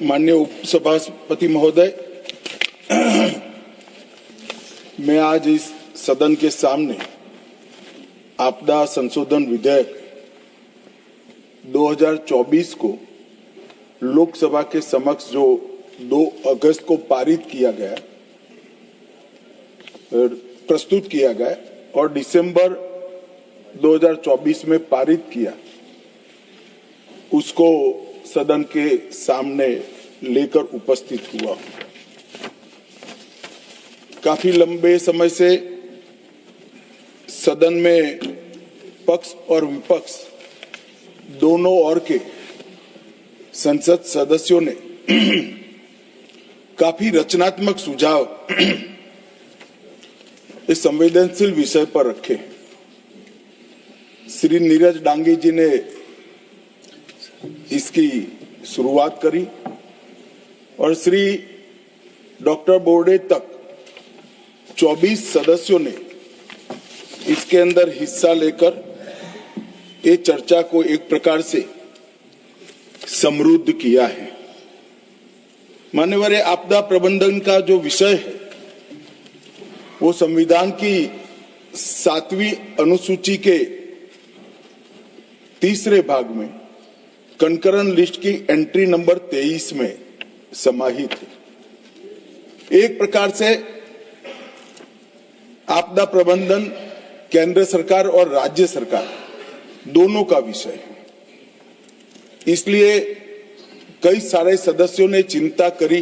माननीय उपसभापति महोदय, मैं आज इस सदन के सामने आपदा संशोधन विधेयक 2024 को लोकसभा के समक्ष जो 2 अगस्त को पारित किया गया, प्रस्तुत किया गया और दिसंबर 2024 में पारित किया, उसको सदन के सामने लेकर उपस्थित हुआ। काफी लंबे समय से सदन में पक्ष और विपक्ष दोनों ओर के संसद सदस्यों ने काफी रचनात्मक सुझाव इस संवेदनशील विषय पर रखे। श्री नीरज डांगी जी ने इसकी शुरुआत करी और श्री डॉक्टर बोर्डे तक 24 सदस्यों ने इसके अंदर हिस्सा लेकर ये चर्चा को एक प्रकार से समृद्ध किया है। मान्यवर, आपदा प्रबंधन का जो विषय है वो संविधान की 7वीं अनुसूची के 3रे भाग में कंकरन लिस्ट की एंट्री नंबर 23 में समाहित है। एक प्रकार से आपदा प्रबंधन केंद्र सरकार और राज्य सरकार दोनों का विषय है। इसलिए कई सारे सदस्यों ने चिंता करी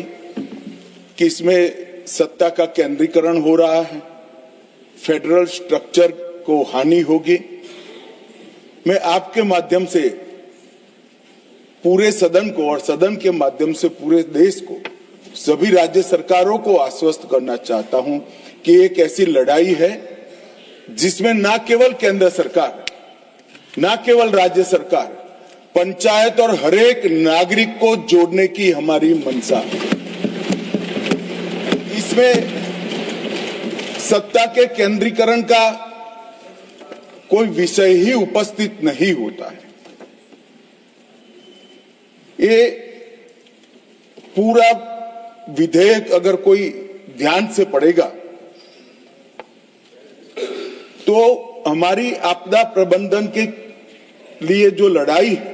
कि इसमें सत्ता का केंद्रीकरण हो रहा है, फेडरल स्ट्रक्चर को हानि होगी। मैं आपके माध्यम से पूरे सदन को और सदन के माध्यम से पूरे देश को, सभी राज्य सरकारों को आश्वस्त करना चाहता हूं कि एक ऐसी लड़ाई है जिसमें न केवल केंद्र सरकार, न केवल राज्य सरकार, पंचायत और हरेक नागरिक को जोड़ने की हमारी मंशा है। इसमें सत्ता के केंद्रीकरण का कोई विषय ही उपस्थित नहीं होता है। ये पूरा विधेयक अगर कोई ध्यान से पढ़ेगा तो हमारी आपदा प्रबंधन के लिए जो लड़ाई है,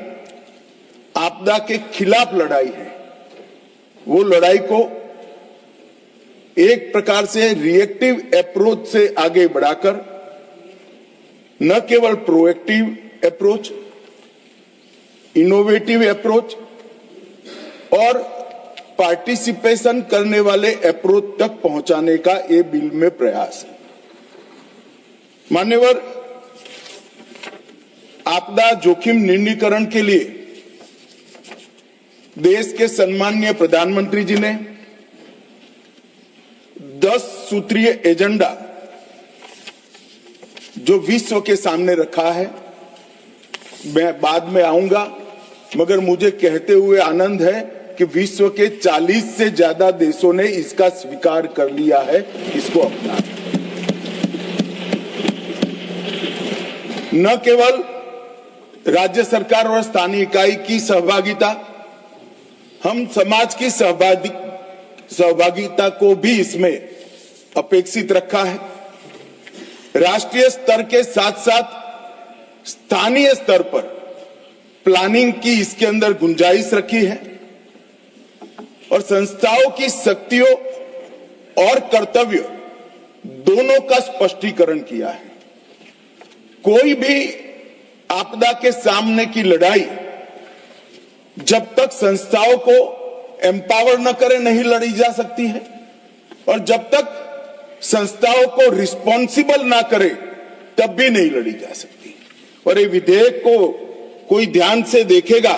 आपदा के खिलाफ लड़ाई है, वो लड़ाई को एक प्रकार से रिएक्टिव अप्रोच से आगे बढ़ाकर न केवल प्रोएक्टिव अप्रोच, इनोवेटिव अप्रोच और पार्टिसिपेशन करने वाले अप्रोच तक पहुंचाने का ये बिल में प्रयास है। मान्यवर, आपदा जोखिम न्यूनीकरण के लिए देश के सम्माननीय प्रधानमंत्री जी ने 10 सूत्रीय एजेंडा जो विश्व के सामने रखा है, मैं बाद में आऊंगा, मगर मुझे कहते हुए आनंद है कि विश्व के 40 से ज्यादा देशों ने इसका स्वीकार कर लिया है, इसको अपना। न केवल राज्य सरकार और स्थानीय इकाई की सहभागिता, हम समाज की सहभागिता को भी इसमें अपेक्षित रखा है। राष्ट्रीय स्तर के साथ साथ स्थानीय स्तर पर प्लानिंग की इसके अंदर गुंजाइश रखी है और संस्थाओं की शक्तियों और कर्तव्य दोनों का स्पष्टीकरण किया है। कोई भी आपदा के सामने की लड़ाई जब तक संस्थाओं को एम्पावर न करे नहीं लड़ी जा सकती है, और जब तक संस्थाओं को रिस्पॉन्सिबल ना करे तब भी नहीं लड़ी जा सकती। और ये विधेयक को कोई ध्यान से देखेगा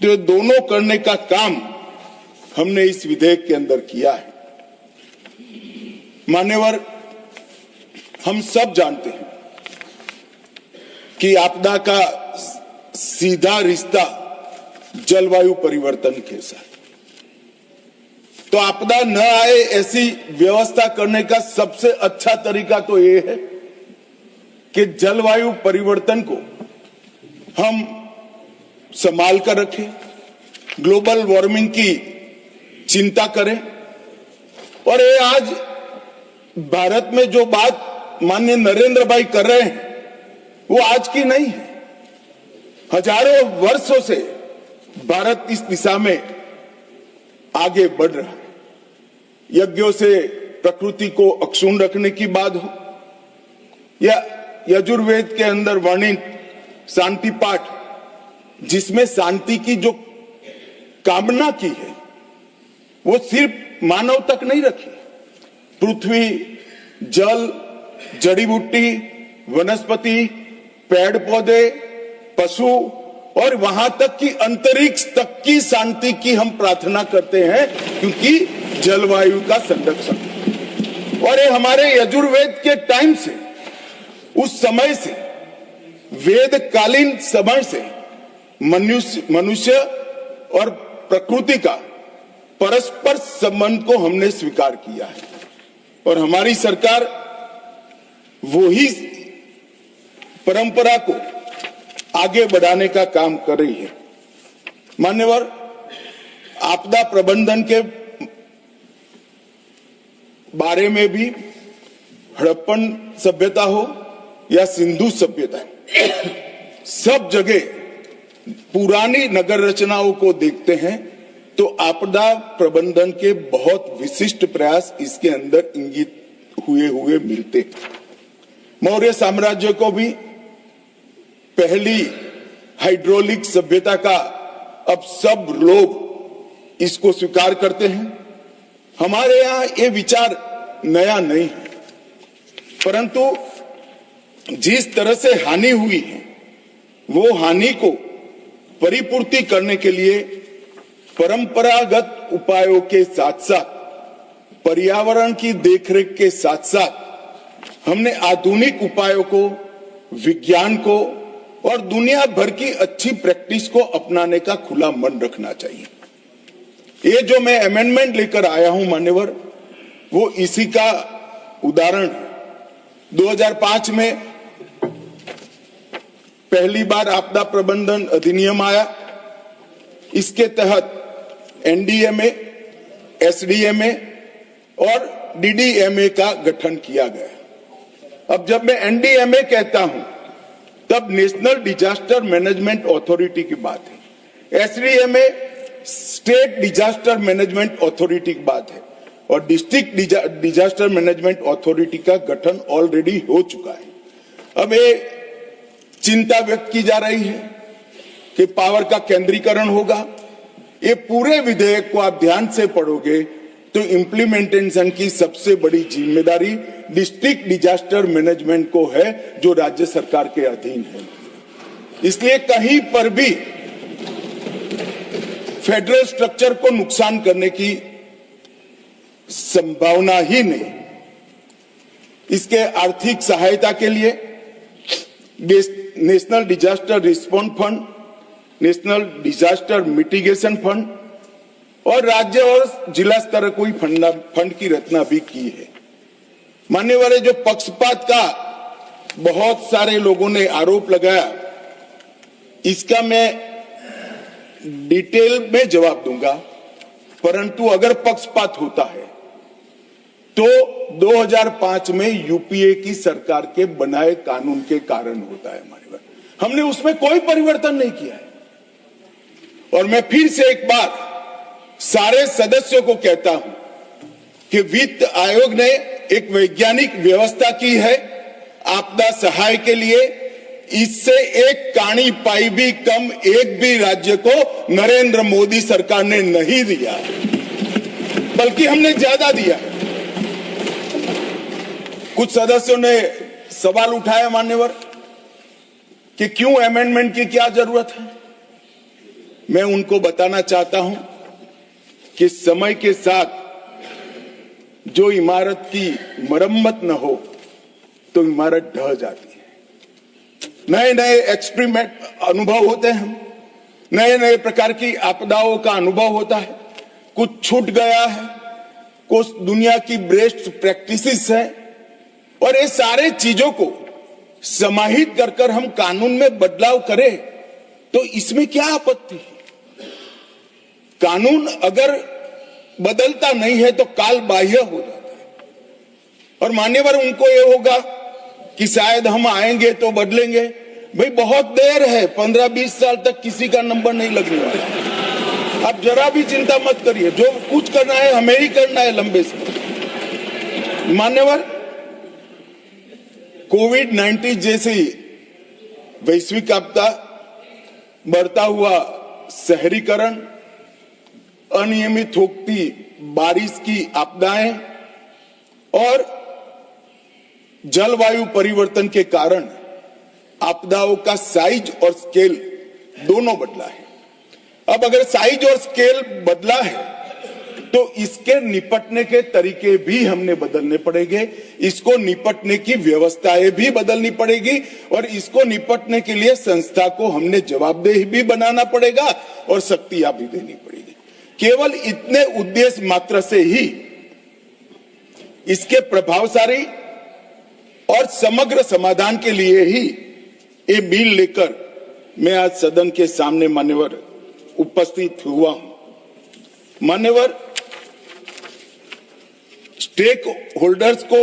तो दोनों करने का काम हमने इस विधेयक के अंदर किया है। मान्यवर, हम सब जानते हैं कि आपदा का सीधा रिश्ता जलवायु परिवर्तन के साथ। तो आपदा न आए ऐसी व्यवस्था करने का सबसे अच्छा तरीका तो ये है कि जलवायु परिवर्तन को हम संभाल कर रखें, ग्लोबल वार्मिंग की चिंता करें। और ये आज भारत में जो बात माननीय नरेंद्र भाई कर रहे हैं वो आज की नहीं है। हजारों वर्षों से भारत इस दिशा में आगे बढ़ रहा है। यज्ञों से प्रकृति को अक्षुण्ण रखने की बात हो या यजुर्वेद के अंदर वर्णित शांति पाठ, जिसमें शांति की जो कामना की है वो सिर्फ मानव तक नहीं रखी, पृथ्वी, जल, जड़ी बूटी, वनस्पति, पेड़ पौधे, पशु और वहां तक कि अंतरिक्ष तक की शांति की हम प्रार्थना करते हैं, क्योंकि जलवायु का संरक्षण। और ये हमारे यजुर्वेद के टाइम से, उस समय से, वेदकालीन समय से मनुष्य और प्रकृति का परस्पर संबंध को हमने स्वीकार किया है। और हमारी सरकार वही परंपरा को आगे बढ़ाने का काम कर रही है। मान्यवर, आपदा प्रबंधन के बारे में भी हड़प्पन सभ्यता हो या सिंधु सभ्यता, सब जगह पुरानी नगर रचनाओं को देखते हैं तो आपदा प्रबंधन के बहुत विशिष्ट प्रयास इसके अंदर इंगित हुए मिलते हैं। मौर्य साम्राज्य को भी पहली हाइड्रोलिक सभ्यता का अब सब लोग इसको स्वीकार करते हैं। हमारे यहां ये विचार नया नहीं है, परंतु जिस तरह से हानि हुई है वो हानि को परिपूर्ति करने के लिए परंपरागत उपायों के साथ साथ, पर्यावरण की देखरेख के साथ साथ हमने आधुनिक उपायों को, विज्ञान को और दुनिया भर की अच्छी प्रैक्टिस को अपनाने का खुला मन रखना चाहिए। ये जो मैं अमेंडमेंट लेकर आया हूं मान्यवर, वो इसी का उदाहरण है। 2005 में पहली बार आपदा प्रबंधन अधिनियम आया। इसके तहत एनडीएमए, एसडीएमए और डीडीएमए का गठन किया गया। अब जब मैं एनडीएमए कहता हूं तब नेशनल डिजास्टर मैनेजमेंट अथॉरिटी की बात है, SDMA state disaster management authority की बात है और डिस्ट्रिक्ट डिजास्टर मैनेजमेंट अथॉरिटी का गठन ऑलरेडी हो चुका है। अब ये चिंता व्यक्त की जा रही है कि पावर का केंद्रीकरण होगा। ये पूरे विधेयक को आप ध्यान से पढ़ोगे तो इम्प्लीमेंटेशन की सबसे बड़ी जिम्मेदारी डिस्ट्रिक्ट डिजास्टर मैनेजमेंट को है, जो राज्य सरकार के अधीन है। इसलिए कहीं पर भी फेडरल स्ट्रक्चर को नुकसान करने की संभावना ही नहीं। इसके आर्थिक सहायता के लिए national disaster response fund, national disaster mitigation fund और राज्य और जिला स्तर कोई फंड की रचना भी की है। मान्यवर, जो पक्षपात का बहुत सारे लोगों ने आरोप लगाया, इसका मैं डिटेल में जवाब दूंगा, परंतु अगर पक्षपात होता है तो 2005 में यूपीए की सरकार के बनाए कानून के कारण होता है। मान्यवर, हमने उसमें कोई परिवर्तन नहीं किया है। और मैं फिर से एक बार सारे सदस्यों को कहता हूं कि वित्त आयोग ने एक वैज्ञानिक व्यवस्था की है आपदा सहाय के लिए। इससे एक काणी पाई भी कम एक भी राज्य को नरेंद्र मोदी सरकार ने नहीं दिया, बल्कि हमने ज्यादा दिया। कुछ सदस्यों ने सवाल उठाया मान्यवर कि क्यों अमेंडमेंट की क्या जरूरत है। मैं उनको बताना चाहता हूं कि समय के साथ जो इमारत की मरम्मत न हो तो इमारत ढह जाती है। नए नए एक्सपेरिमेंट अनुभव होते हैं, नए नए प्रकार की आपदाओं का अनुभव होता है। कुछ छूट गया है, कुछ दुनिया की बेस्ट प्रैक्टिसेस है, और ये सारे चीजों को समाहित कर हम कानून में बदलाव करें तो इसमें क्या आपत्ति है। कानून अगर बदलता नहीं है तो काल बाह्य हो जाता है। और मान्यवर उनको ये होगा कि शायद हम आएंगे तो बदलेंगे। भाई बहुत देर है, 15-20 साल तक किसी का नंबर नहीं लगने वाला। आप जरा भी चिंता मत करिए, जो कुछ करना है हमें ही करना है लंबे समय। मान्यवर, कोविड-19 जैसी वैश्विक आपदा, बढ़ता हुआ शहरीकरण, अनियमित होती बारिश की आपदाएं और जलवायु परिवर्तन के कारण आपदाओं का साइज और स्केल दोनों बदला है। अब अगर साइज और स्केल बदला है तो इसके निपटने के तरीके भी हमने बदलने पड़ेंगे, इसको निपटने की व्यवस्थाएं भी बदलनी पड़ेगी और इसको निपटने के लिए संस्था को हमने जवाबदेह भी बनाना पड़ेगा और शक्तियां भी देनी पड़ेगी। केवल इतने उद्देश्य मात्र से ही इसके प्रभावशाली और समग्र समाधान के लिए ही ये बिल लेकर मैं आज सदन के सामने मान्यवर उपस्थित हुआ हूं। मान्यवर, स्टेक होल्डर्स को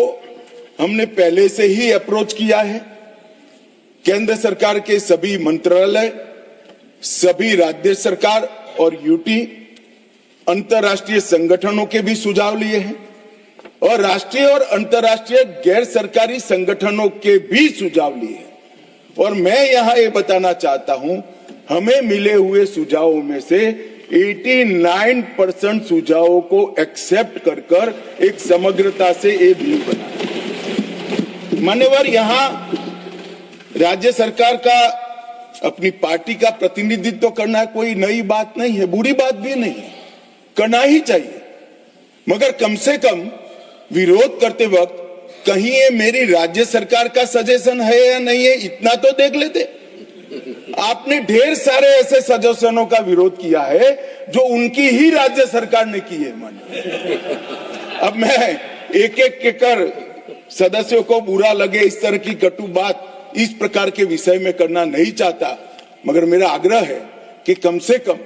हमने पहले से ही अप्रोच किया है। केंद्र सरकार के सभी मंत्रालय, सभी राज्य सरकार और यूटी, अंतर्राष्ट्रीय संगठनों के भी सुझाव लिए हैं और राष्ट्रीय और अंतर्राष्ट्रीय गैर सरकारी संगठनों के भी सुझाव लिए हैं। और मैं यहां ये बताना चाहता हूं, हमें मिले हुए सुझावों में से 89% सुझावों को एक्सेप्ट कर एक समग्रता से ये बिल बना। मान्यवर, यहां राज्य सरकार का अपनी पार्टी का प्रतिनिधित्व करना कोई नई बात नहीं है, बुरी बात भी नहीं है, करना ही चाहिए। मगर कम से कम विरोध करते वक्त कहीं ये मेरी राज्य सरकार का सजेशन है या नहीं है, इतना तो देख लेते। आपने ढेर सारे ऐसे सजेशनों का विरोध किया है जो उनकी ही राज्य सरकार ने की है। अब मैं एक एक कर सदस्यों को बुरा लगे इस तरह की कटु बात इस प्रकार के विषय में करना नहीं चाहता, मगर मेरा आग्रह है कि कम से कम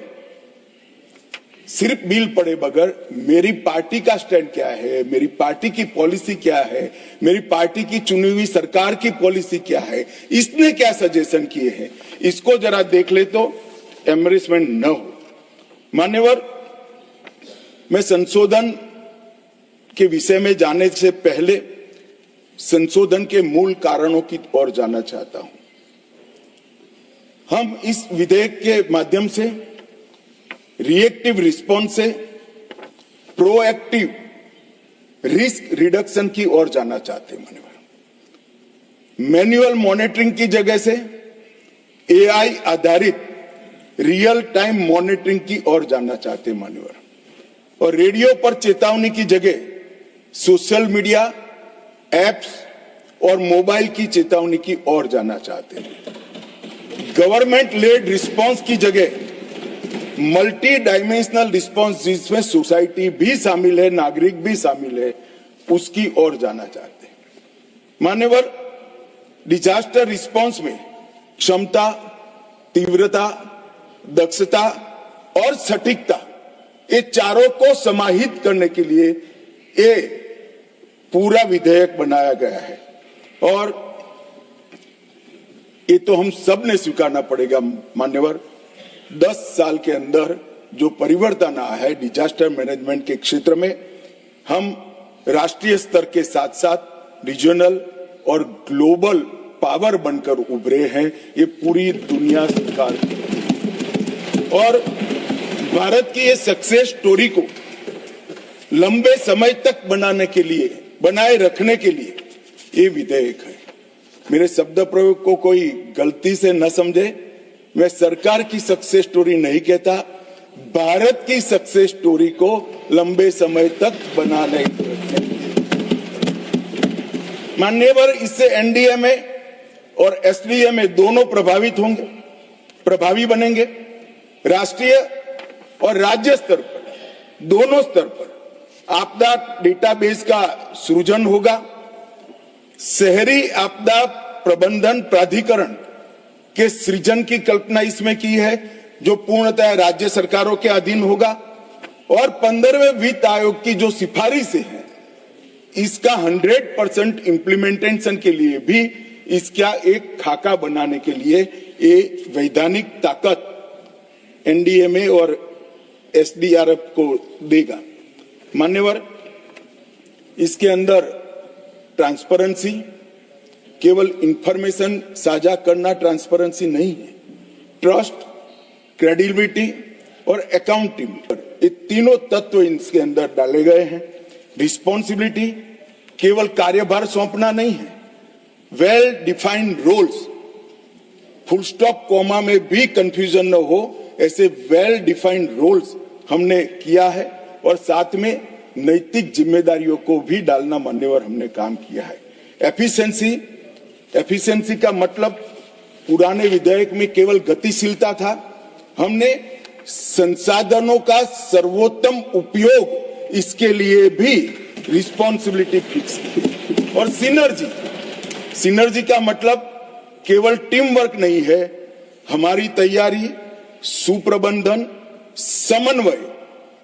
सिर्फ बिल पढ़े बगैर मेरी पार्टी का स्टैंड क्या है, मेरी पार्टी की पॉलिसी क्या है, मेरी पार्टी की चुनी हुई सरकार की पॉलिसी क्या है, इसने क्या सजेशन किए हैं, इसको जरा देख ले तो एम्बेरसमेंट न हो। मान्यवर, मैं संशोधन के विषय में जाने से पहले संशोधन के मूल कारणों की ओर जाना चाहता हूं। हम इस विधेयक के माध्यम से रिएक्टिव रिस्पॉन्स से प्रोएक्टिव रिस्क रिडक्शन की ओर जाना चाहते हैं। मैन्युअल मॉनिटरिंग की जगह से एआई आधारित रियल टाइम मॉनिटरिंग की ओर जाना चाहते हैं मान्यवर, और रेडियो पर चेतावनी की जगह सोशल मीडिया एप्स और मोबाइल की चेतावनी की ओर जाना चाहते हैं। गवर्नमेंट लेड रिस्पांस की जगह मल्टी डायमेंशनल रिस्पांस, जिसमें सोसाइटी भी शामिल है, नागरिक भी शामिल है, उसकी ओर जाना चाहते हैं। मान्यवर, डिजास्टर रिस्पांस में क्षमता, तीव्रता, दक्षता और सटीकता, ये चारों को समाहित करने के लिए ये पूरा विधेयक बनाया गया है। और ये तो हम सब ने स्वीकारना पड़ेगा मान्यवर, 10 साल के अंदर जो परिवर्तन आया है डिजास्टर मैनेजमेंट के क्षेत्र में, हम राष्ट्रीय स्तर के साथ साथ रीजनल और ग्लोबल पावर बनकर उभरे हैं, ये पूरी दुनिया स्वीकार करती है। और भारत की ये सक्सेस स्टोरी को लंबे समय तक बनाए रखने के लिए ये विधेयक है। मेरे शब्द प्रयोग को कोई गलती से न समझे, मैं सरकार की सक्सेस स्टोरी नहीं कहता, भारत की सक्सेस स्टोरी को लंबे समय तक बनाने मान्यवर, इससे एनडीएमए और एसडीएमए दोनों प्रभावी बनेंगे। राष्ट्रीय और राज्य स्तर पर, दोनों स्तर पर आपदा डेटाबेस का सृजन होगा। शहरी आपदा प्रबंधन प्राधिकरण के सृजन की कल्पना इसमें की है, जो पूर्णतः राज्य सरकारों के अधीन होगा, और 15वें वित्त आयोग की जो सिफारिशें हैं, इसका 100% इम्प्लीमेंटेशन के लिए भी इसका एक खाका बनाने के लिए ये वैधानिक ताकत एनडीएमए और एसडीआरएफ को देगा। मान्यवर, इसके अंदर ट्रांसपेरेंसी, केवल इंफॉर्मेशन साझा करना ट्रांसपेरेंसी नहीं है, ट्रस्ट, क्रेडिबिलिटी और अकाउंटेबिलिटी, ये तीनों तत्व इसके अंदर डाले गए हैं। रिस्पॉन्सिबिलिटी केवल कार्यभार सौंपना नहीं है, well defined roles, full stop comma में भी कंफ्यूजन न हो, ऐसे वेल डिफाइंड रोल्स हमने किया है, और साथ में नैतिक जिम्मेदारियों को भी डालना मान्यवर हमने काम किया है। एफिशिएंसी का मतलब पुराने विधेयक में केवल गतिशीलता था, हमने संसाधनों का सर्वोत्तम उपयोग, इसके लिए भी रिस्पॉन्सिबिलिटी फिक्स की। और सिनर्जी का मतलब केवल टीम वर्क नहीं है, हमारी तैयारी, सुप्रबंधन, समन्वय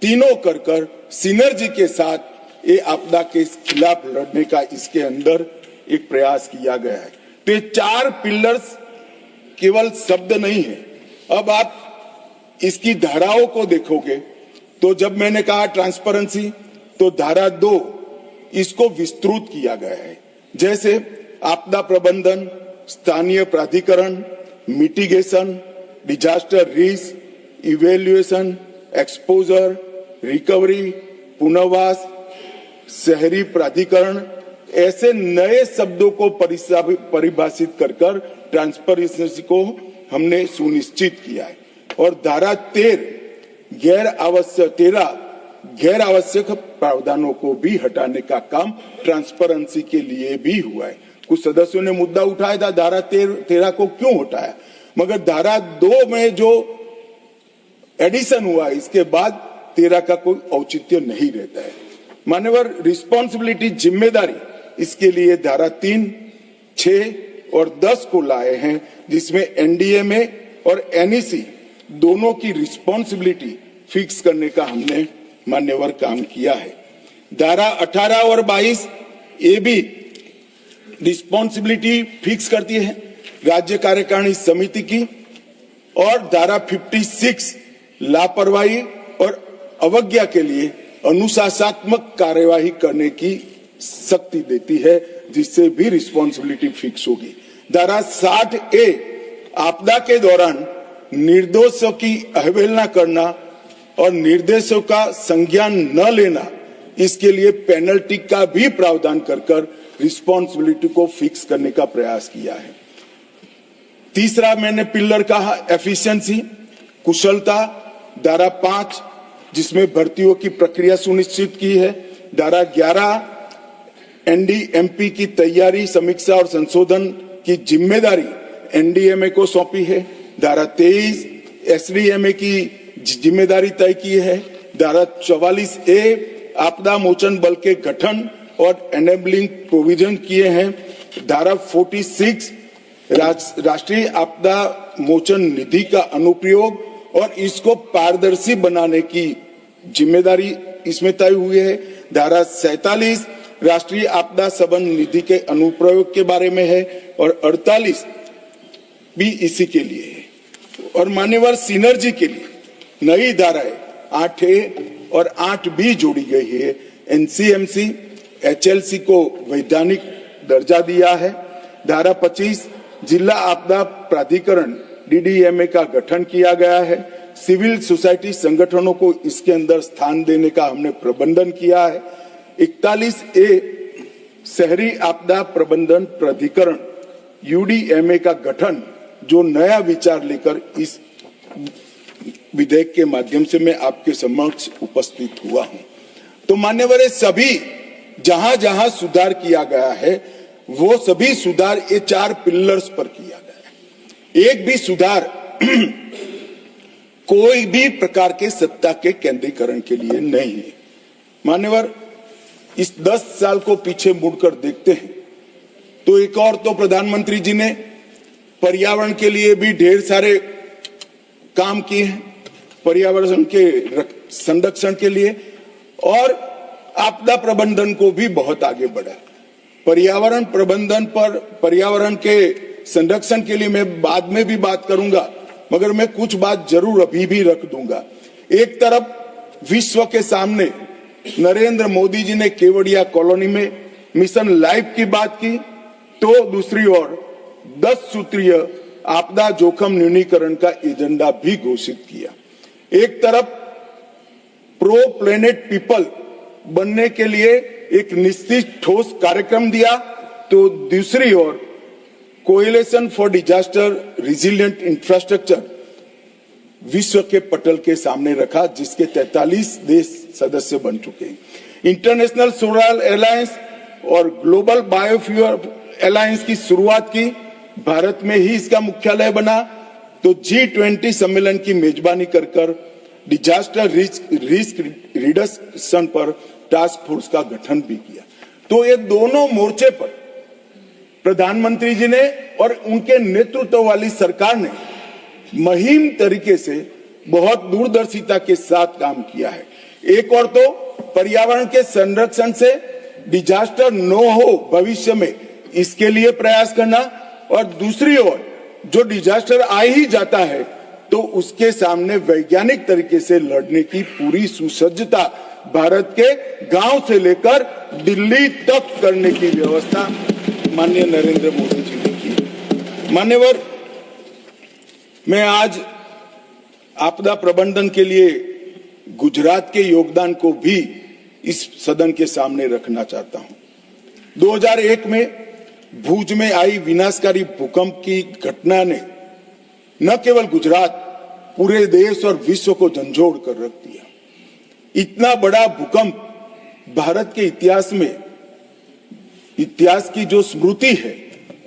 तीनों कर सिनर्जी के साथ ये आपदा के खिलाफ लड़ने का इसके अंदर एक प्रयास किया गया है। तो ये 4 पिलर्स केवल शब्द नहीं है। अब आप इसकी धाराओं को देखोगे तो जब मैंने कहा ट्रांसपेरेंसी, तो धारा 2 इसको विस्तृत किया गया है, जैसे आपदा प्रबंधन, स्थानीय प्राधिकरण, mitigation, disaster risk, evaluation, exposure, recovery, पुनर्वास, शहरी प्राधिकरण, ऐसे नए शब्दों को परिभाषित कर ट्रांसपेरेंसी को हमने सुनिश्चित किया है। और धारा 13 गैर आवश्यक प्रावधानों को भी हटाने का काम ट्रांसपेरेंसी के लिए भी हुआ है। कुछ सदस्यों ने मुद्दा उठाया था धारा 13 को क्यों हटाया, मगर धारा 2 में जो एडिशन हुआ, इसके बाद 13 का कोई औचित्य नहीं रहता है। मान्यवर, रिस्पॉन्सिबिलिटी, जिम्मेदारी, इसके लिए धारा 3, 6 और 10 को लाए हैं, जिसमें एनडीएमए और एनईसी दोनों की रिस्पॉन्सिबिलिटी फिक्स करने का हमने मान्यवर काम किया है। धारा 18 और 22 ये भी रिस्पॉन्सिबिलिटी फिक्स करती है राज्य कार्यकारिणी समिति की, और धारा 56 लापरवाही और अवज्ञा के लिए अनुशासनात्मक कार्यवाही करने की शक्ति देती है, जिससे भी रिस्पॉन्सिबिलिटी फिक्स होगी। धारा 60A आपदा के दौरान निर्दोषों की अवहेलना करना और निर्देशों का संज्ञान न लेना, इसके लिए पेनल्टी का भी प्रावधान कर रिस्पॉन्सिबिलिटी को फिक्स करने का प्रयास किया है। तीसरा मैंने पिलर कहा एफिशिएंसी, कुशलता, धारा 5 जिसमें भर्तियों की प्रक्रिया सुनिश्चित की है। धारा 11 एनडीएमपी की तैयारी, समीक्षा और संशोधन की जिम्मेदारी एनडीएमए को सौंपी है। धारा 23 एसडीएमए की जिम्मेदारी तय की है। धारा 44A आपदा मोचन बल के गठन और एनेबलिंग प्रोविजन किए हैं। धारा 46 राष्ट्रीय आपदा मोचन निधि का अनुप्रयोग और इसको पारदर्शी बनाने की जिम्मेदारी इसमें तय हुई है। धारा 47 राष्ट्रीय आपदा सबंध निधि के अनुप्रयोग के बारे में है और 48 भी इसी के लिए है। और मान्यवर सिनर्जी के लिए नई धाराएं 8A और 8B जोड़ी गई है। एनसीएमसी एचएलसी को वैधानिक दर्जा दिया है। धारा 25 जिला आपदा प्राधिकरण डीडीएमए का गठन किया गया है। सिविल सोसाइटी संगठनों को इसके अंदर स्थान देने का हमने प्रबंधन किया है। 41A शहरी आपदा प्रबंधन प्राधिकरण यूडीएमए का गठन, जो नया विचार लेकर इस विधेयक के माध्यम से मैं आपके समक्ष उपस्थित हुआ हूं। तो मान्यवर सभी जहां जहां सुधार किया गया है वो सभी सुधार ये 4 पिलर्स पर किया गया है। एक भी सुधार कोई भी प्रकार के सत्ता के केंद्रीकरण के लिए नहीं है। मान्यवर इस 10 साल को पीछे मुड़कर देखते हैं तो एक और तो प्रधानमंत्री जी ने पर्यावरण के लिए भी ढेर सारे काम किए हैं पर्यावरण के संरक्षण के लिए, और आपदा प्रबंधन को भी बहुत आगे बढ़ा। पर्यावरण प्रबंधन पर, पर्यावरण के संरक्षण के लिए मैं बाद में भी बात करूंगा, मगर मैं कुछ बात जरूर अभी भी रख दूंगा। एक तरफ विश्व के सामने नरेंद्र मोदी जी ने केवड़िया कॉलोनी में मिशन लाइफ की बात की, तो दूसरी ओर 10 सूत्रीय आपदा जोखिम न्यूनीकरण का एजेंडा भी घोषित किया। एक तरफ प्रो प्लेनेट पीपल बनने के लिए एक निश्चित ठोस कार्यक्रम दिया, तो दूसरी ओर coalition for disaster resilient infrastructure विश्व के पटल के सामने रखा, जिसके 43 देश सदस्य बन चुके हैं। इंटरनेशनल सोलर अलायंस और ग्लोबल बायोफ्यूल अलायंस की शुरुआत की, भारत में ही इसका मुख्यालय बना, तो G20 सम्मेलन की मेजबानी कर डिजास्टर रिस्क रिडक्शन पर टास्क फोर्स का गठन भी किया। तो ये दोनों मोर्चे पर प्रधानमंत्री जी ने और उनके नेतृत्व वाली सरकार ने मुहिम तरीके से बहुत दूरदर्शिता के साथ काम किया है। एक और तो पर्यावरण के संरक्षण से डिजास्टर न हो भविष्य में, इसके लिए प्रयास करना, और दूसरी ओर जो डिजास्टर आ ही जाता है तो उसके सामने वैज्ञानिक तरीके से लड़ने की पूरी सुसज्जता भारत के गांव से लेकर दिल्ली तक करने की व्यवस्था माननीय नरेंद्र मोदी जी ने की। मान्यवर, मैं आज आपदा प्रबंधन के लिए गुजरात के योगदान को भी इस सदन के सामने रखना चाहता हूं। 2001 में भुज में आई विनाशकारी भूकंप की घटना ने न केवल गुजरात, पूरे देश और विश्व को झंझोड़ कर रख दिया। इतना बड़ा भूकंप भारत के इतिहास में, इतिहास की जो स्मृति है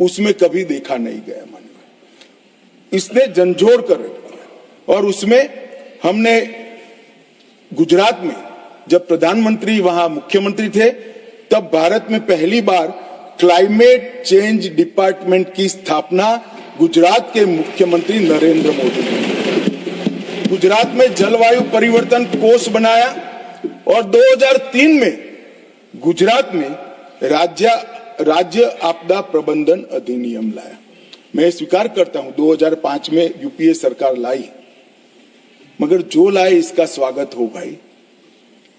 उसमें कभी देखा नहीं गया। मानव इसने झंझोड़ कर रख दिया, और उसमें हमने गुजरात में जब प्रधानमंत्री वहां मुख्यमंत्री थे, तब भारत में पहली बार क्लाइमेट चेंज डिपार्टमेंट की स्थापना गुजरात के मुख्यमंत्री नरेंद्र मोदी ने गुजरात में जलवायु परिवर्तन कोष बनाया, और 2003 में गुजरात में राज्य आपदा प्रबंधन अधिनियम लाया। मैं स्वीकार करता हूं 2005 में यूपीए सरकार लाई, मगर जो लाए इसका स्वागत हो भाई।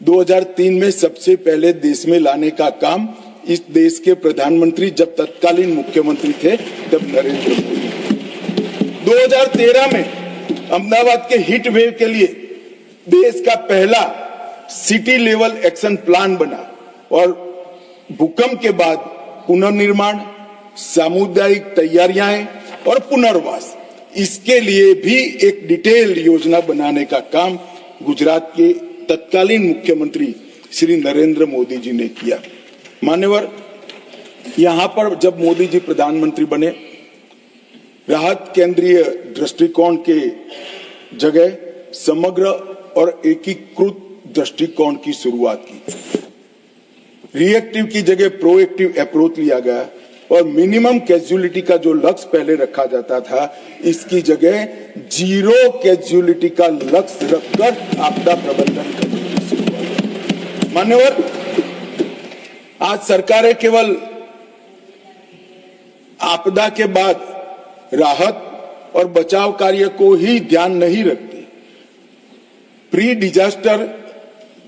2003 में सबसे पहले देश में लाने का काम इस देश के प्रधानमंत्री, जब तत्कालीन मुख्यमंत्री थे, तब नरेंद्र मोदी। 2013 में अहमदाबाद के हीट वेव के लिए देश का पहला सिटी लेवल एक्शन प्लान बना, और भूकंप के बाद पुनर्निर्माण, सामुदायिक तैयारियां और पुनर्वास, इसके लिए भी एक डिटेल योजना बनाने का काम गुजरात के तत्कालीन मुख्यमंत्री श्री नरेंद्र मोदी जी ने किया। मान्यवर, यहां पर जब मोदी जी प्रधानमंत्री बने, राहत केंद्रीय दृष्टिकोण के जगह समग्र और एकीकृत दृष्टिकोण की शुरुआत की। रिएक्टिव की जगह प्रोएक्टिव अप्रोच लिया गया, और मिनिमम कैजुअलिटी का जो लक्ष्य पहले रखा जाता था, इसकी जगह जीरो कैजुअलिटी का लक्ष्य रखकर आपदा प्रबंधन करने की शुरुआत। मान्यवर, आज सरकारें केवल आपदा के बाद राहत और बचाव कार्य को ही ध्यान नहीं रखती, प्री डिजास्टर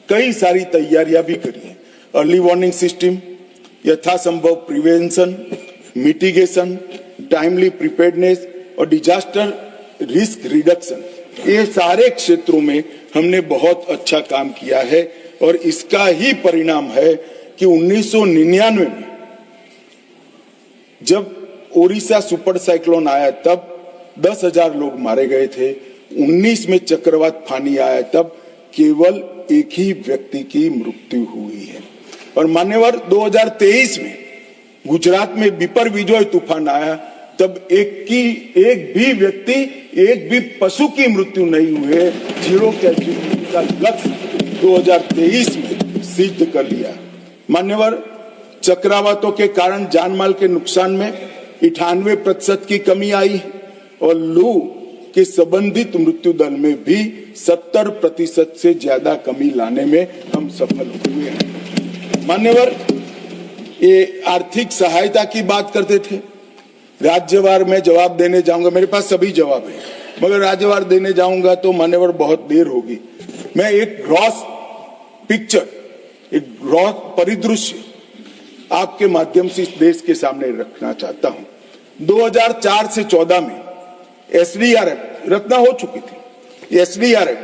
कई सारी तैयारियां भी करी है। अर्ली वार्निंग सिस्टम, यथासंभव प्रिवेंशन, मिटिगेशन, टाइमली प्रिपेयर्डनेस और डिजास्टर रिस्क रिडक्शन, ये सारे क्षेत्रों में हमने बहुत अच्छा काम किया है, और इसका ही परिणाम है कि 1999 में जब ओडिशा सुपर साइक्लोन आया, तब 10,000 लोग मारे गए थे। 19 में चक्रवात फानी आया, तब केवल एक ही व्यक्ति की मृत्यु हुई है। और मान्यवर, 2023 में गुजरात में विपर विजय तूफान आया, तब एक भी व्यक्ति, एक भी पशु की मृत्यु नहीं हुई। जीरो कैजुअलिटी का लक्ष्य 2023 में सिद्ध कर लिया। मान्यवर, चक्रवातों के कारण जानमाल के नुकसान में 98% की कमी आई, और लू कि संबंधित मृत्यु दर में भी 70% से ज्यादा कमी लाने में हम सफल हुए हैं। मान्यवर, ये आर्थिक सहायता की बात करते थे। राज्यवार में जवाब देने जाऊंगा, मेरे पास सभी जवाब है, मगर राज्यवार देने जाऊंगा तो मान्यवर बहुत देर होगी। मैं एक ग्रॉस पिक्चर, एक ग्रॉस परिदृश्य आपके माध्यम से इस देश के सामने रखना चाहता हूं। 2004 से 14 में एसडीआरएफ रचना हो चुकी थी। एसडीआरएफ,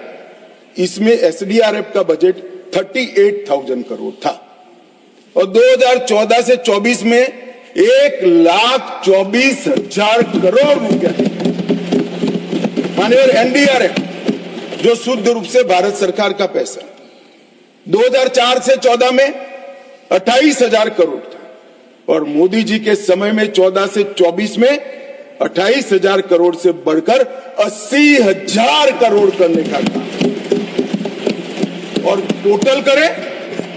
इसमें एसडीआरएफ का बजट 38,000 करोड़ था और 2014 से 24 में 1,24,000 करोड़ रुपया। माननीय एनडीआरएफ जो शुद्ध रूप से भारत सरकार का पैसा, 2004 से 14 में 28,000 करोड़ था और मोदी जी के समय में 14 से 24 में 28,000 करोड़ से बढ़कर 80,000 करोड़ करने का काम और टोटल करें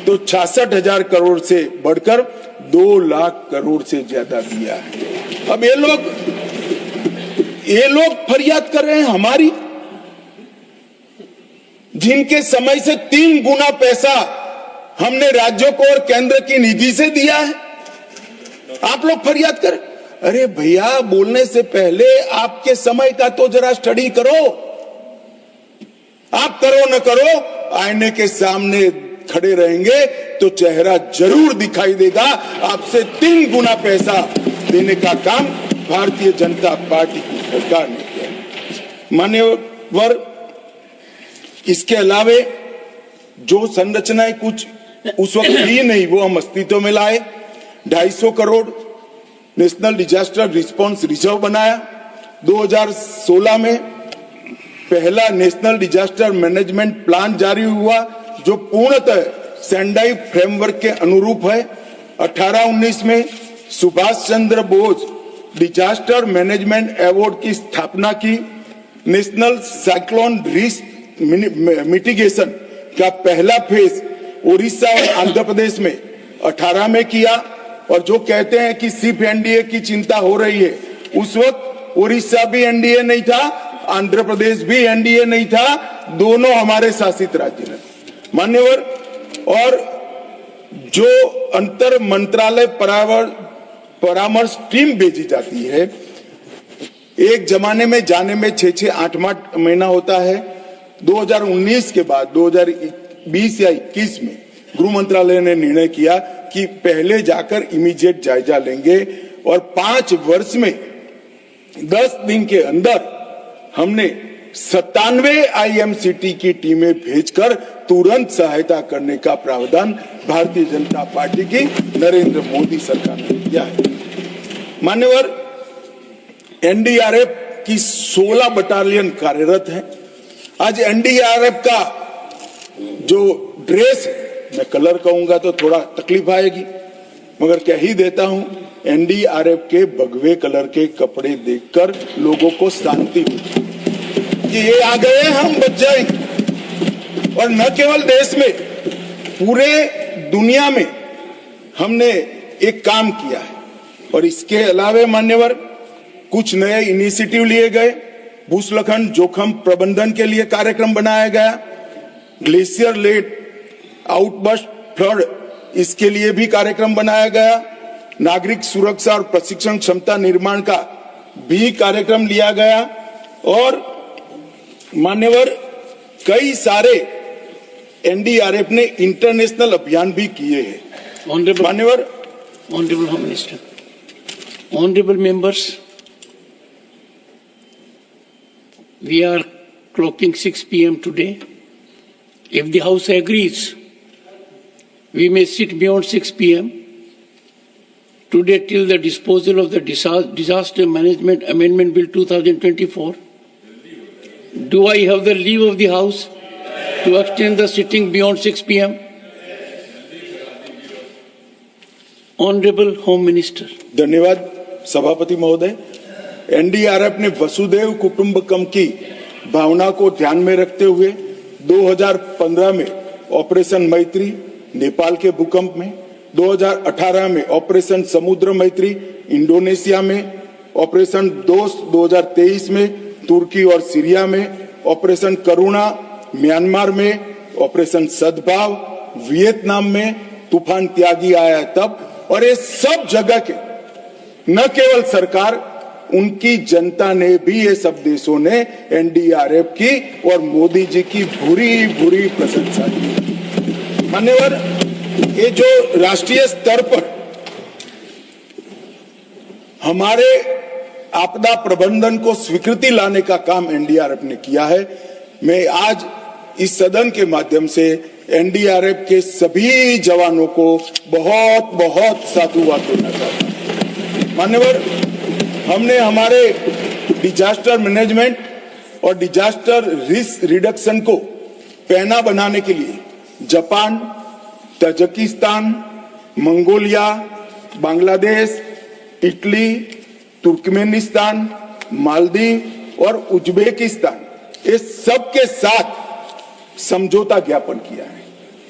तो 66,000 करोड़ से बढ़कर 2 लाख करोड़ से ज्यादा दिया है। अब ये लोग फरियाद कर रहे हैं हमारी, जिनके समय से 3 गुना पैसा हमने राज्यों को और केंद्र की निधि से दिया है। आप लोग फरियाद कर, अरे भैया, बोलने से पहले आपके समय का तो जरा स्टडी करो। आप करो न करो, आईने के सामने खड़े रहेंगे तो चेहरा जरूर दिखाई देगा। आपसे 3 गुना पैसा देने का काम भारतीय जनता पार्टी की सरकार ने किया। मान्यवर, इसके अलावे जो संरचनाएं कुछ उस वक्त थी नहीं, वो हम अस्तित्व में लाए। 250 crore national disaster response reserve बनाया। 2016 में पहला नेशनल डिजास्टर मैनेजमेंट प्लान जारी हुआ, जो पूर्णतः सेंडाई फ्रेमवर्क के अनुरूप है। 18-19 में Subhash Chandra Bose disaster management award की स्थापना की। नेशनल साइक्लोन रिस्क मिटिगेशन का पहला फेज उड़ीसा और आंध्र प्रदेश में 18 में किया। और जो कहते हैं कि सिर्फ एनडीए की चिंता हो रही है, उस वक्त उड़ीसा भी एनडीए नहीं था, आंध्र प्रदेश भी एनडीए नहीं था, दोनों हमारे शासित राज्य हैं। मान्यवर, और जो अंतर मंत्रालय परामर्श टीम भेजी जाती है, एक जमाने में जाने में 6-8 महीना होता है। 2019 के बाद 2020 या 21 में गृह मंत्रालय ने निर्णय किया कि पहले जाकर इमीडिएट जायजा लेंगे और 5 वर्ष में 10 दिन के अंदर हमने 97 आईएमसीटी की टीमें भेजकर तुरंत सहायता करने का प्रावधान भारतीय जनता पार्टी की नरेंद्र मोदी सरकार ने किया है। मान्यवर, एनडीआरएफ की 16 बटालियन कार्यरत है। आज एनडीआरएफ का जो ड्रेस है, मैं कलर कहूंगा तो थोड़ा तकलीफ आएगी, मगर कह ही देता हूं, एनडीआरएफ के भगवे कलर के कपड़े देखकर लोगों को शांति हुई कि ये आ गए, हम बच जाएंगे। और न केवल देश में, पूरे दुनिया में हमने एक काम किया है। और इसके अलावे मान्यवर, कुछ नए इनिशिएटिव लिए गए। भूस्खलन जोखिम प्रबंधन के लिए कार्यक्रम बनाया गया। ग्लेशियर लेड आउटबर्स्ट फ्लड, इसके लिए भी कार्यक्रम बनाया गया। नागरिक सुरक्षा और प्रशिक्षण क्षमता निर्माण का भी कार्यक्रम लिया गया। और मान्यवर, कई सारे एनडीआरएफ ने इंटरनेशनल अभियान भी किए हैं। मान्यवर, Honorable Home Minister, honorable members, we are clocking 6 p.m. today. If the House agrees, we may sit beyond 6 p.m. today till the disposal of the Disaster Management Amendment Bill 2024. Do I have the leave of the House to extend the sitting beyond 6 p.m.? Honorable Home Minister. धन्यवाद सभापति महोदय। NDRF ने वसुधैव कुटुंबकम की भावना को ध्यान में रखते हुए 2015 में ऑपरेशन मैत्री नेपाल के भूकंप में, 2018 में ऑपरेशन समुद्र मैत्री इंडोनेशिया में, ऑपरेशन दोस्त 2023 में तुर्की और सीरिया में, ऑपरेशन करुणा म्यांमार में, ऑपरेशन सद्भाव वियतनाम में, तूफान त्यागी आया तब, और ये सब जगह के न केवल सरकार, उनकी जनता ने भी, ये सब देशों ने एनडीआरएफ की और मोदी जी की बुरी बुरी प्रशंसा की। मान्यवर, ये जो राष्ट्रीय स्तर पर हमारे आपदा प्रबंधन को स्वीकृति लाने का काम एनडीआरएफ ने किया है, मैं आज इस सदन के माध्यम से एनडीआरएफ के सभी जवानों को बहुत बहुत साधुवाद देना चाहता हूं। मान्यवर, हमने हमारे डिजास्टर मैनेजमेंट और डिजास्टर रिस्क रिडक्शन को पैना बनाने के लिए Japan, Tajikistan, Mongolia, Bangladesh, Italy, Turkmenistan, Maldives और उज्बेकिस्तान, इस सब के साथ समझौता ज्ञापन किया है।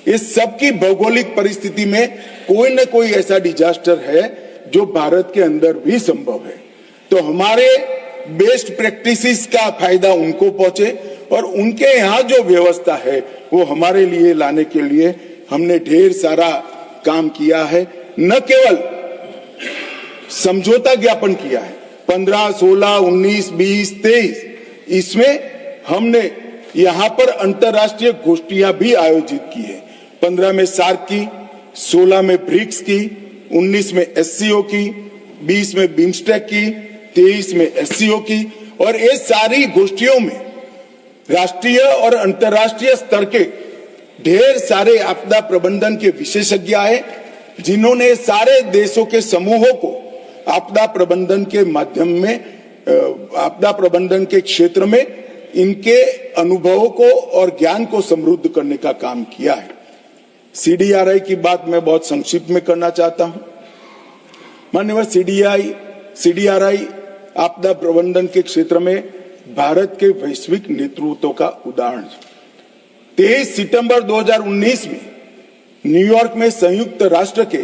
इस सब की भौगोलिक परिस्थिति में कोई न कोई ऐसा डिजास्टर है जो भारत के अंदर भी संभव है, तो हमारे बेस्ट प्रैक्टिसेस का फायदा उनको पहुंचे और उनके यहाँ जो व्यवस्था है वो हमारे लिए लाने के लिए हमने ढेर सारा काम किया है। न केवल समझौता ज्ञापन किया है, 15, 16, 19, 20, 23, इसमें हमने यहाँ पर अंतर्राष्ट्रीय गोष्ठियां भी आयोजित की है। 15 में सार्क की, 16 में ब्रिक्स की, 19 में एससीओ की, 20 में बिम्स्टेक की, 23 में एससीओ की, और ये सारी गोष्ठियों में राष्ट्रीय और अंतर्राष्ट्रीय स्तर के ढेर सारे आपदा प्रबंधन के विशेषज्ञ आए, जिन्होंने सारे देशों के समूहों को आपदा प्रबंधन के माध्यम में, आपदा प्रबंधन के क्षेत्र में इनके अनुभवों को और ज्ञान को समृद्ध करने का काम किया है। सीडीआरआई की बात मैं बहुत संक्षिप्त में करना चाहता हूं। मान्यवर, सीडीआरआई आपदा प्रबंधन के क्षेत्र में भारत के वैश्विक नेतृत्व का उदाहरण है। 23 सितंबर 2019 में न्यूयॉर्क में संयुक्त राष्ट्र के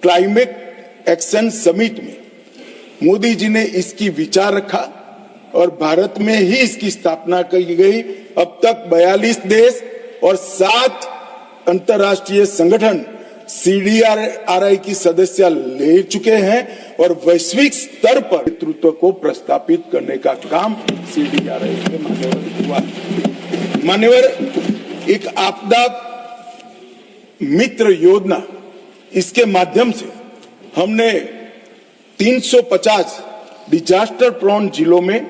क्लाइमेट एक्शन समिट में मोदी जी ने इसकी विचार रखा और भारत में ही इसकी स्थापना की गई। अब तक 42 देश और 7 अंतर्राष्ट्रीय संगठन सीडीआरआई की सदस्य ले चुके हैं और वैश्विक स्तर पर नेतृत्व को प्रस्तापित करने का काम सीडीआरआई के माध्यम हुआ। मान्यवर, एक आपदा मित्र योजना, इसके माध्यम से हमने 350 डिजास्टर प्रोन जिलों में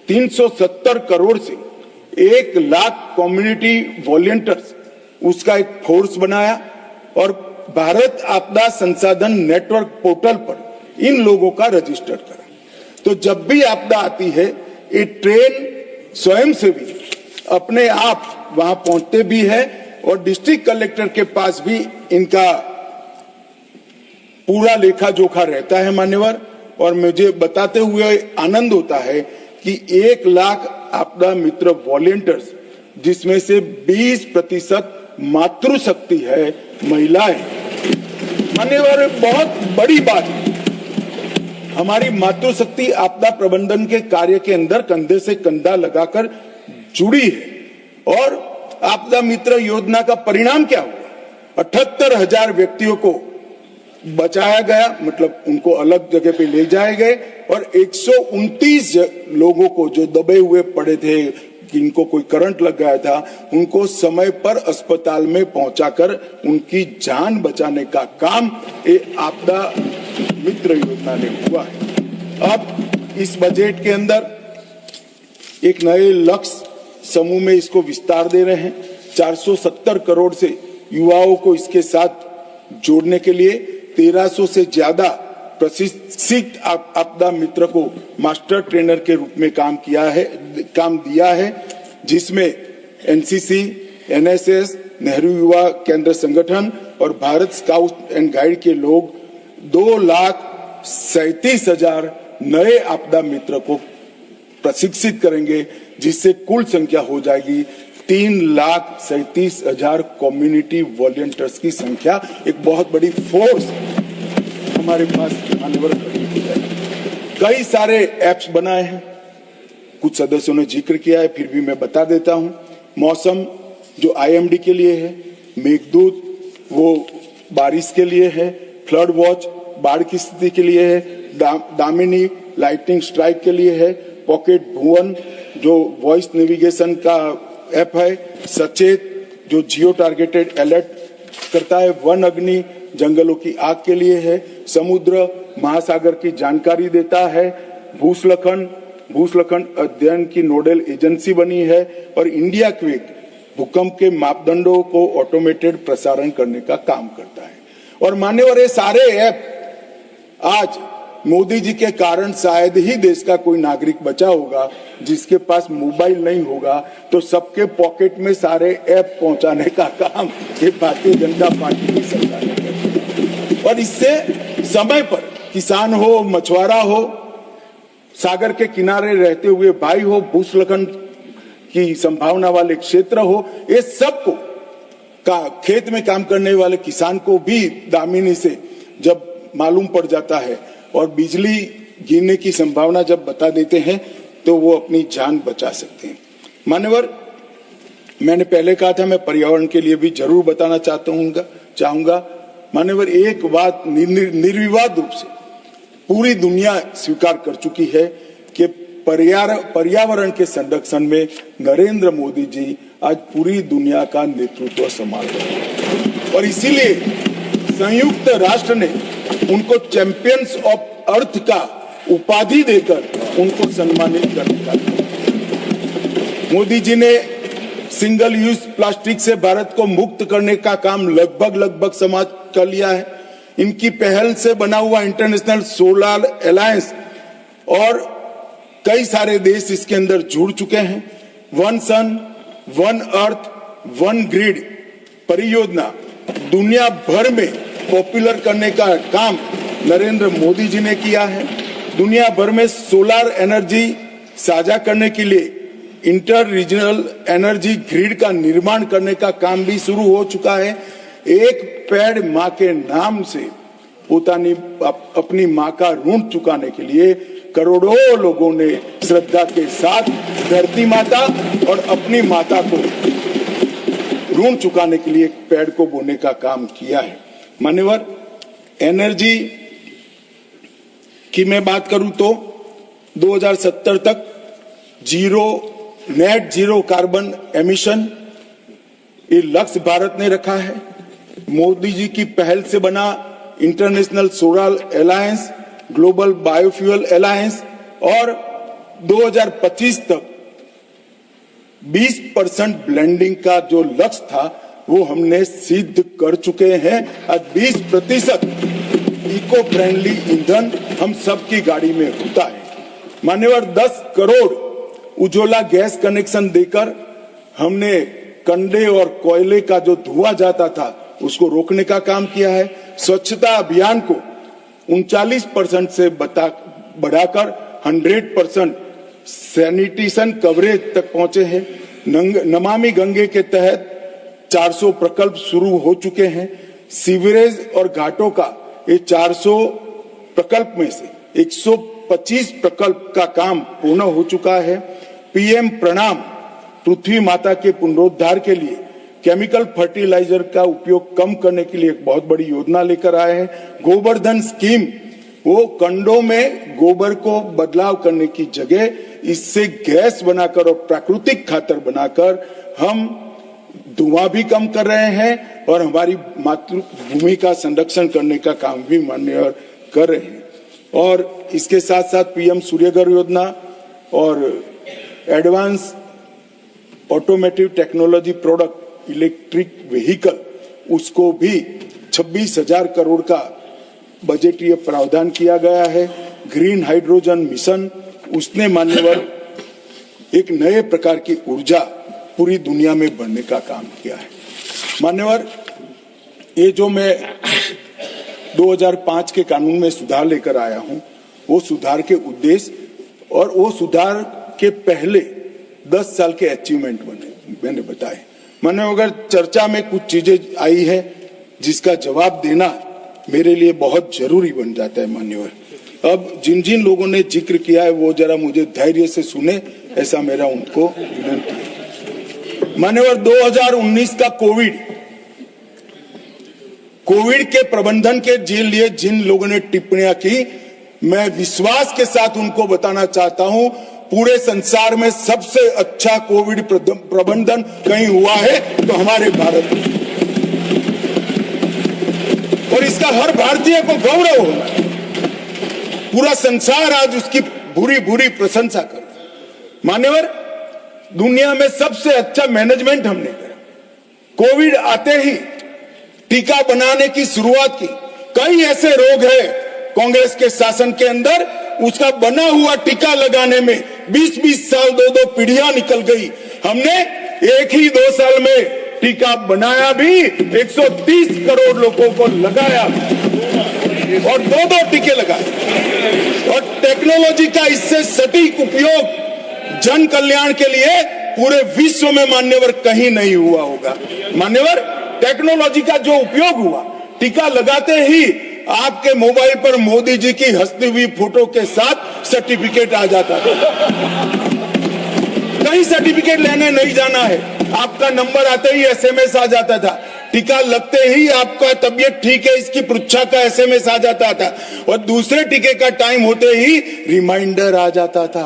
370 करोड़ से 1 लाख कम्युनिटी वॉलंटियर्स, उसका एक फोर्स बनाया और भारत आपदा संसाधन नेटवर्क पोर्टल पर इन लोगों का रजिस्टर करा। तो जब भी आपदा आती है, ये ट्रेन स्वयं से भी अपने आप वहां पहुंचते भी है और डिस्ट्रिक्ट कलेक्टर के पास भी इनका पूरा लेखा जोखा रहता है। मान्यवर, और मुझे बताते हुए आनंद होता है कि 1 लाख आपदा मित्र वॉलंटियर्स, जिसमें से 20% मातृशक्ति है, महिलाएं। मान्यवर, बहुत बड़ी बात है, हमारी मातृशक्ति आपदा प्रबंधन के कार्य के अंदर कंधे से कंधा लगाकर जुड़ी है। और आपदा मित्र योजना का परिणाम क्या हुआ? 78,000 व्यक्तियों को बचाया गया, मतलब उनको अलग जगह पे ले जाए गए, और 129 लोगों को जो दबे हुए पड़े थे, जिनको कोई करंट लग गया था, उनको समय पर अस्पताल में पहुंचाकर उनकी जान बचाने का काम ये आपदा मित्र योजना ने हुआ है। अब इस बजट के अंदर एक नए लक्ष्य समूह में इसको विस्तार दे रहे हैं। 470 करोड़ से युवाओं को इसके साथ जोड़ने के लिए 1300 से ज्यादा प्रशिक्षित आपदा मित्र को मास्टर ट्रेनर के रूप में काम दिया है, जिसमें एनसीसी, एनएसएस, नेहरू युवा केंद्र संगठन और भारत स्काउट एंड गाइड के लोग 2,37,000 नए आपदा मित्र को प्रशिक्षित करेंगे, जिससे कुल संख्या हो जाएगी 3,37,000 कम्युनिटी वॉलंटियर्स की संख्या। एक बहुत बड़ी फोर्स हमारे पास मान्यवर। कई सारे ऐप्स बनाए हैं, कुछ सदस्यों ने जिक्र किया है, फिर भी मैं बता देता हूं। मौसम जो IMD के लिए है, मेघदूत वो बारिश के लिए है, फ्लड वॉच बाढ़ की स्थिति के लिए है, दामिनी लाइटनिंग स्ट्राइक के लिए है, पॉकेट भुवन जो वॉइस नेविगेशन का ऐप है, सचेत जो जियो टारगेटेड अलर्ट करता है, वन अग्नि जंगलों की आग के लिए है, समुद्र महासागर की जानकारी देता है, भूस्खलन अध्ययन की नोडल एजेंसी बनी है, और इंडिया क्विक भूकंप के मापदंडों को ऑटोमेटेड प्रसारण करने का काम करता है। और मान्यवर ये सारे ऐप आज मोदी जी के कारण शायद ही देश का कोई नागरिक बचा होगा जिसके पास मोबाइल नहीं होगा, तो सबके पॉकेट में सारे ऐप पहुंचाने का काम ये भारतीय जनता पार्टी की सरकार ने किया। और इससे समय पर किसान हो, मछुआरा हो, सागर के किनारे रहते हुए भाई हो, भूस्खलन की संभावना वाले क्षेत्र हो, ये सबको खेत में काम करने वाले किसान को भी दामिनी से जब मालूम पड़ जाता है और बिजली गिरने की संभावना जब बता देते हैं तो वो अपनी जान बचा सकते हैं। मान्यवर, मैंने पहले कहा था मैं पर्यावरण के लिए भी जरूर बताना चाहूंगा। मान्यवर, एक बात निर्विवाद रूप से पूरी दुनिया स्वीकार कर चुकी है कि पर्यावरण के संरक्षण में नरेंद्र मोदी जी आज पूरी दुनिया का नेतृत्व संभाल रहे हैं, और इसीलिए संयुक्त राष्ट्र ने उनको चैंपियंस ऑफ अर्थ का उपाधि देकर उनको सम्मानित करने का मोदी जी ने सिंगल यूज प्लास्टिक से भारत को मुक्त करने का काम लगभग समाप्त कर लिया है। इनकी पहल से बना हुआ इंटरनेशनल सोलर अलायंस और कई सारे देश इसके अंदर जुड़ चुके हैं। One sun one earth one grid परियोजना दुनिया भर में पॉपुलर करने का काम नरेंद्र मोदी जी ने किया है। दुनिया भर में सोलर एनर्जी साझा करने के लिए इंटर रीजनल एनर्जी ग्रिड का निर्माण करने का काम भी शुरू हो चुका है। एक पेड़ माँ के नाम से अपनी माँ का ऋण चुकाने के लिए करोड़ों लोगों ने श्रद्धा के साथ धरती माता और अपनी माता को ऋण चुकाने के लिए पेड़ को बोने का काम किया है। मान्यवर, एनर्जी की मैं बात करूं तो 2070 तक नेट जीरो कार्बन एमिशन ये लक्ष्य भारत ने रखा है। मोदी जी की पहल से बना international solar alliance, global biofuel alliance और 2025 तक 20% ब्लेंडिंग का जो लक्ष्य था वो हमने सिद्ध कर चुके हैं। आज 20% इको फ्रेंडली ईंधन हम सबकी गाड़ी में होता है। मान्यवर, 10 करोड़ उज्ज्वला गैस कनेक्शन देकर हमने कंडे और कोयले का जो धुआं जाता था उसको रोकने का काम किया है। स्वच्छता अभियान को 39% से बढ़ाकर 100% सैनिटेशन कवरेज तक पहुंचे हैं। नमामि गंगे के तहत 400 प्रकल्प शुरू हो चुके हैं। सीवरेज और घाटों का ये 400 प्रकल्प में से 125 प्रकल्प का काम पूर्ण हो चुका है। पीएम प्रणाम पृथ्वी माता के पुनरुद्धार के लिए केमिकल फर्टिलाइजर का उपयोग कम करने के लिए एक बहुत बड़ी योजना लेकर आए हैं। गोवर्धन स्कीम, वो कंडों में गोबर को बदलाव करने की जगह इससे गैस बनाकर और प्राकृतिक खातर बनाकर हम धुआं भी कम कर रहे हैं और हमारी मातृभूमि का संरक्षण करने का काम भी मान्यवर कर रहे हैं। और इसके साथ साथ पीएम सूर्यघर योजना और advance automotive technology product electric vehicle, उसको भी 26,000 करोड़ का बजटीय प्रावधान किया गया है। ग्रीन हाइड्रोजन मिशन, उसने मान्यवर एक नए प्रकार की ऊर्जा पूरी दुनिया में बढ़ने का काम किया है। मान्यवर, ये जो मैं 2005 के कानून में सुधार लेकर आया हूं, वो सुधार के उद्देश्य और वो सुधार के पहले 10 साल के अचीवमेंट मैंने बताए। माने अगर चर्चा में कुछ चीजें आई है जिसका जवाब देना मेरे लिए बहुत जरूरी बन जाता है। मान्यवर, अब जिन जिन लोगों ने जिक्र किया है वो जरा मुझे धैर्य से सुने ऐसा मेरा उनको विनंती है। मान्यवर, 2019 का कोविड के प्रबंधन के लिए जिन लोगों ने टिप्पणियां की, मैं विश्वास के साथ उनको बताना चाहता हूं, पूरे संसार में सबसे अच्छा कोविड प्रबंधन कहीं हुआ है तो हमारे भारत में, और इसका हर भारतीय को गौरव होगा। पूरा संसार आज उसकी बुरी बुरी प्रशंसा कर रहा है। मान्यवर, दुनिया में सबसे अच्छा मैनेजमेंट हमने करा। कोविड आते ही टीका बनाने की शुरुआत की। कई ऐसे रोग हैं कांग्रेस के शासन के अंदर, उसका बना हुआ टीका लगाने में 20-20 साल, 2-2 पीढ़ियां निकल गई। हमने एक ही 2 साल में टीका बनाया भी, 130 करोड़ लोगों को लगाया और 2-2 टीके लगाए। और टेक्नोलॉजी का इससे सटीक उपयोग जन कल्याण के लिए पूरे विश्व में मान्यवर कहीं नहीं हुआ होगा। मान्यवर, टेक्नोलॉजी का जो उपयोग हुआ, टीका लगाते ही आपके मोबाइल पर मोदी जी की हंसती हुई फोटो के साथ सर्टिफिकेट आ जाता था। कहीं सर्टिफिकेट लेने नहीं जाना है, आपका नंबर आते ही एसएमएस आ जाता था। टीका लगते ही आपका तबीयत ठीक है इसकी पृच्छा का एसएमएस आ जाता था, और दूसरे टीके का टाइम होते ही रिमाइंडर आ जाता था।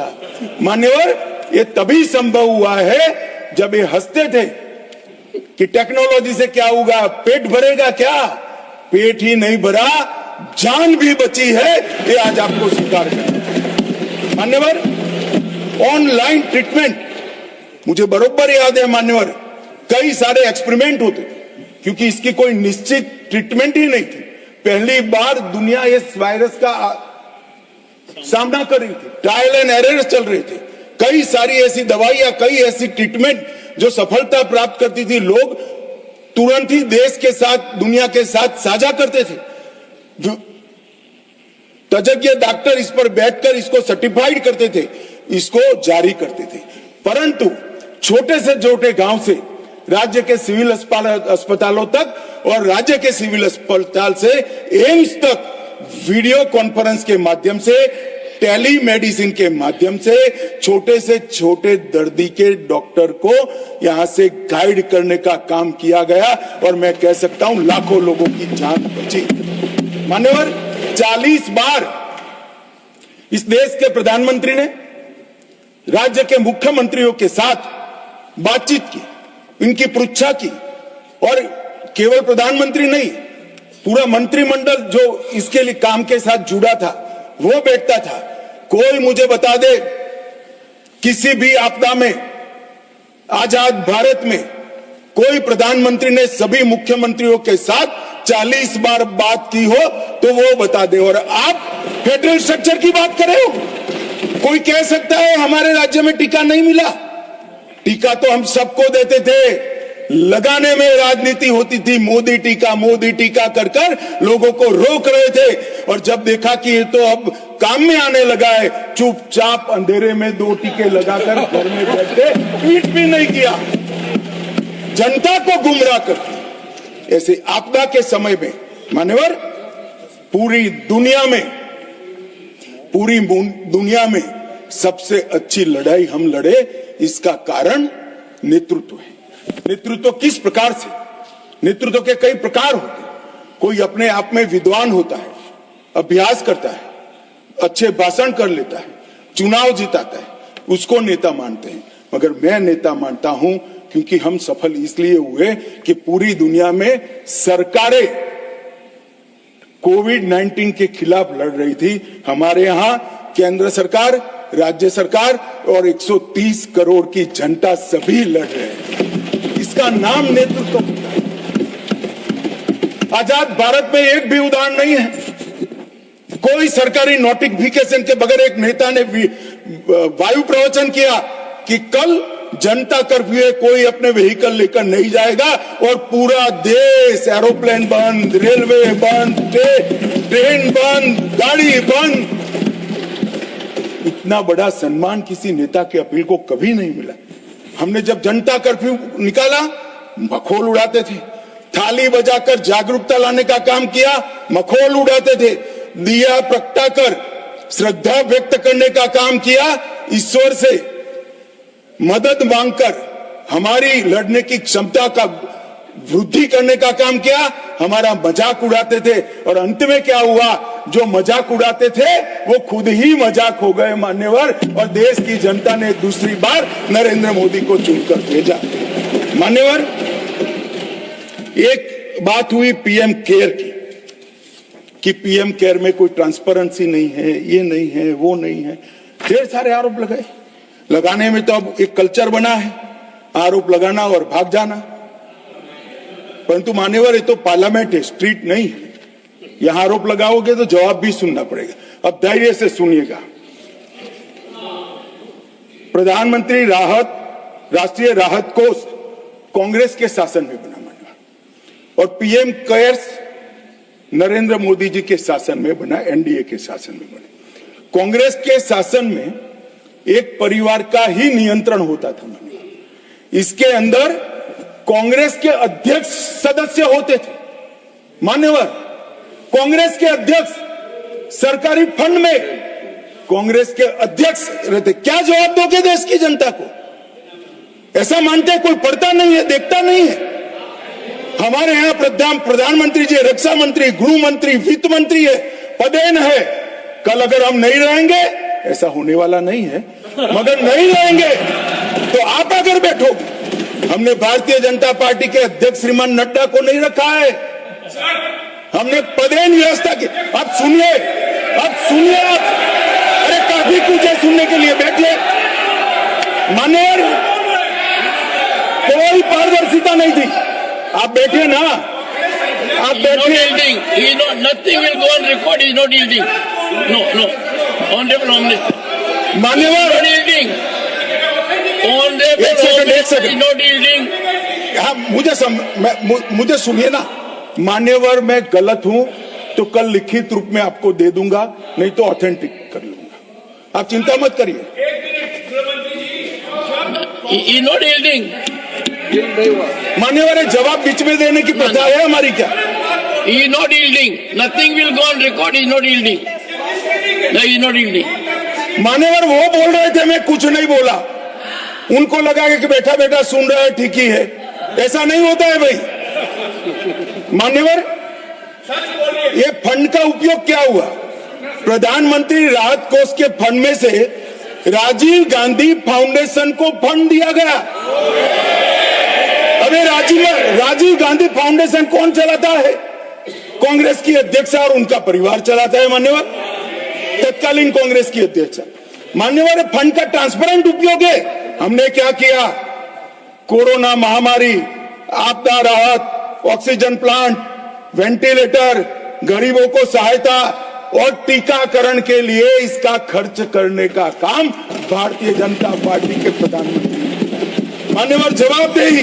मान्यवर, ये तभी संभव हुआ है जब ये हंसते थे कि टेक्नोलॉजी से क्या होगा, पेट भरेगा क्या? पेट ही नहीं भरा, जान भी बची है, ये आज आपको स्वीकार करना। मान्यवर, ऑनलाइन ट्रीटमेंट, मुझे बरोबर याद है मान्यवर, कई सारे एक्सपेरिमेंट होते थे, क्योंकि इसकी कोई निश्चित ट्रीटमेंट ही नहीं थी। पहली बार दुनिया इस वायरस का सामना कर रही थी, ट्रायल एंड एरर चल रहे थे। कई सारी ऐसी दवाइयां, कई ऐसी ट्रीटमेंट जो सफलता प्राप्त करती थी, लोग तुरंत ही देश के साथ, दुनिया के साथ साझा करते थे। तज्ञ डॉक्टर इस पर बैठकर इसको सर्टिफाइड करते थे, इसको जारी करते थे। परंतु छोटे से छोटे गांव से राज्य के सिविल अस्पतालों तक और राज्य के सिविल अस्पताल से एम्स तक वीडियो कॉन्फ्रेंस के माध्यम से, टेली मेडिसिन के माध्यम से छोटे से छोटे दर्दी के डॉक्टर को यहां से गाइड करने का काम किया गया, और मैं कह सकता हूं लाखों लोगों की जान बची। मान्यवर, 40 बार इस देश के प्रधानमंत्री ने राज्य के मुख्यमंत्रियों के साथ बातचीत की, इनकी पृच्छा की, और केवल प्रधानमंत्री नहीं, पूरा मंत्रिमंडल जो इसके लिए काम के साथ जुड़ा था वो बैठता था। कोई मुझे बता दे, किसी भी आपदा में, आजाद भारत में, कोई प्रधानमंत्री ने सभी मुख्यमंत्रियों के साथ 40 बार बात की हो तो वो बता दे। और आप फेडरल स्ट्रक्चर की बात कर रहे हो। कोई कह सकता है हमारे राज्य में टीका नहीं मिला? टीका तो हम सबको देते थे, लगाने में राजनीति होती थी, मोदी टीका कर कर लोगों को रोक रहे थे। और जब देखा कि ये तो अब काम में आने लगा है, चुपचाप अंधेरे में 2 टीके लगाकर घर में बैठे, ट्वीट भी नहीं किया, जनता को गुमराह करते। ऐसे आपदा के समय में मान्यवर, पूरी दुनिया में सबसे अच्छी लड़ाई हम लड़े, इसका कारण नेतृत्व है। नेतृत्व किस प्रकार से? नेतृत्व के कई प्रकार होते हैं। कोई अपने आप में विद्वान होता है, अभ्यास करता है, अच्छे भाषण कर लेता है, चुनाव जिताता है, उसको नेता मानते हैं। मगर मैं नेता मानता हूं क्योंकि हम सफल इसलिए हुए कि पूरी दुनिया में सरकारें कोविड-19 के खिलाफ लड़ रही थी। हमारे यहां केंद्र सरकार, राज्य सरकार और 130 करोड़ की जनता सभी लड़ रहे हैं। इसका नाम नेतृत्व होता है। आजाद भारत में एक भी उदाहरण नहीं है, कोई सरकारी नोटिफिकेशन के बगैर एक नेता ने वायु प्रवचन किया कि कल जनता कर्फ्यू है, कोई अपने व्हीकल लेकर नहीं जाएगा, और पूरा देश, एरोप्लेन बंद, रेलवे बंद, ट्रेन बंद, गाड़ी बंद। इतना बड़ा सम्मान किसी नेता के अपील को कभी नहीं मिला। हमने जब जनता कर्फ्यू निकाला, मखौल उड़ाते थे, थाली बजाकर जागरूकता लाने का काम किया, मखौल उड़ाते थे, दिया प्रगटाकर श्रद्धा व्यक्त करने का काम किया, ईश्वर से मदद मांगकर हमारी लड़ने की क्षमता का वृद्धि करने का काम किया, हमारा मजाक उड़ाते थे और अंत में क्या हुआ, जो मजाक उड़ाते थे वो खुद ही मजाक हो गए मान्यवर, और देश की जनता ने दूसरी बार नरेंद्र मोदी को चुनकर भेजा। मान्यवर, एक बात हुई पीएम केयर की कि पीएम केयर में कोई ट्रांसपेरेंसी नहीं है, ये नहीं है, वो नहीं है, ढेर सारे आरोप लगाए। लगाने में तो अब एक कल्चर बना है, आरोप लगाना और भाग जाना। परंतु मान्यवर, ये तो पार्लियामेंट है, स्ट्रीट नहीं है। यहां आरोप लगाओगे तो जवाब भी सुनना पड़ेगा। अब धैर्य से सुनिएगा। प्रधानमंत्री राहत, राष्ट्रीय राहत कोष कांग्रेस के शासन में बना मान्यवर, और पीएम केयर्स नरेंद्र मोदी जी के शासन में बना, एनडीए के शासन में बना। कांग्रेस के शासन में एक परिवार का ही नियंत्रण होता था मान्यवर। इसके अंदर कांग्रेस के अध्यक्ष सदस्य होते थे मान्यवर। कांग्रेस के अध्यक्ष सरकारी फंड में कांग्रेस के अध्यक्ष रहते। क्या जवाब दोगे देश की जनता को? ऐसा मानते कोई पढ़ता नहीं है, देखता नहीं है। हमारे यहां प्रधानमंत्री जी, रक्षा मंत्री, गृह मंत्री, वित्त मंत्री है, पदेन है। कल अगर हम नहीं रहेंगे, ऐसा होने वाला नहीं है, मगर नहीं रहेंगे तो आप अगर बैठोगे। हमने भारतीय जनता पार्टी के अध्यक्ष श्रीमान नड्डा को नहीं रखा है, हमने पदेन व्यवस्था की। अब सुनिए आप। अरे काफी कुछ है सुनने के लिए, बैठिए। मान्यवर, कोई पारदर्शिता नहीं थी। आप बैठिए ना, आप बैठिए। Nothing will go on record. He is not yielding. No. Honorable Omnibus. मान्यवर, एक सेकंड। not yielding. हाँ, मुझे सुनिए ना। मान्यवर, मैं गलत हूं तो कल लिखित रूप में आपको दे दूंगा, नहीं तो ऑथेंटिक कर लूंगा। आप चिंता मत करिए। He is not yielding. मान्यवर, जवाब बीच में देने की प्रथा है हमारी क्या? He is not yielding. Nothing will go on record. He is not yielding. No, he is not yielding. मान्यवर, वो बोल रहे थे, मैं कुछ नहीं बोला। उनको लगा कि बैठा बैठा सुन रहा है, ठीक ही है। ऐसा नहीं होता है भाई। मान्यवर, ये फंड का उपयोग क्या हुआ? प्रधानमंत्री राहत कोष के फंड में से राजीव गांधी फाउंडेशन को फंड दिया गया। अबे राजीव गांधी फाउंडेशन कौन चलाता है? कांग्रेस की अध्यक्षा और उनका परिवार चलाता है मान्यवर, तत्कालीन कांग्रेस की अध्यक्षा। मान्यवर, फंड का ट्रांसपेरेंट उपयोग है। हमने क्या किया? कोरोना महामारी, आपदा राहत, ऑक्सीजन प्लांट, वेंटिलेटर, गरीबों को सहायता और टीकाकरण के लिए इसका खर्च करने का काम भारतीय जनता पार्टी के प्रधानमंत्री। मान्यवर, जवाबदेही,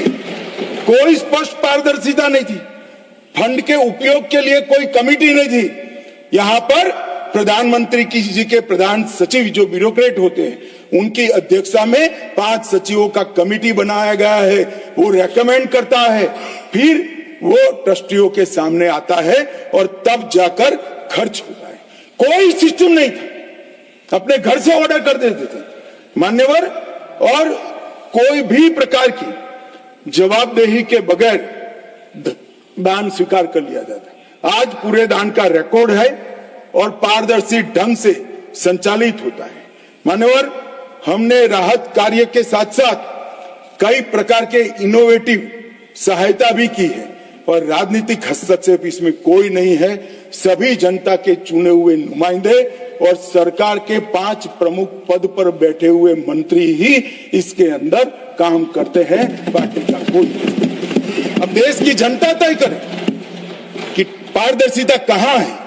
कोई स्पष्ट पारदर्शिता नहीं थी। फंड के उपयोग के लिए कोई कमेटी नहीं थी। यहां पर प्रधानमंत्री जी के प्रधान सचिव, जो ब्यूरोक्रेट होते हैं, उनकी अध्यक्षता में 5 सचिवों का कमेटी बनाया गया है। वो रेकमेंड करता है, फिर वो ट्रस्टियों के सामने आता है और तब जाकर खर्च होता है। कोई सिस्टम नहीं था, अपने घर से ऑर्डर कर देते थे मान्यवर, और कोई भी प्रकार की जवाबदेही के बगैर दान स्वीकार कर लिया जाता। आज पूरे दान का रिकॉर्ड है और पारदर्शी ढंग से संचालित होता है। मान्यवर, हमने राहत कार्य के साथ साथ कई प्रकार के इनोवेटिव सहायता भी की है, और राजनीतिक हस्तक्षेप इसमें कोई नहीं है। सभी जनता के चुने हुए नुमाइंदे और सरकार के 5 प्रमुख पद पर बैठे हुए मंत्री ही इसके अंदर काम करते हैं, पार्टी का कोई। अब देश की जनता तय करे कि पारदर्शिता कहां है।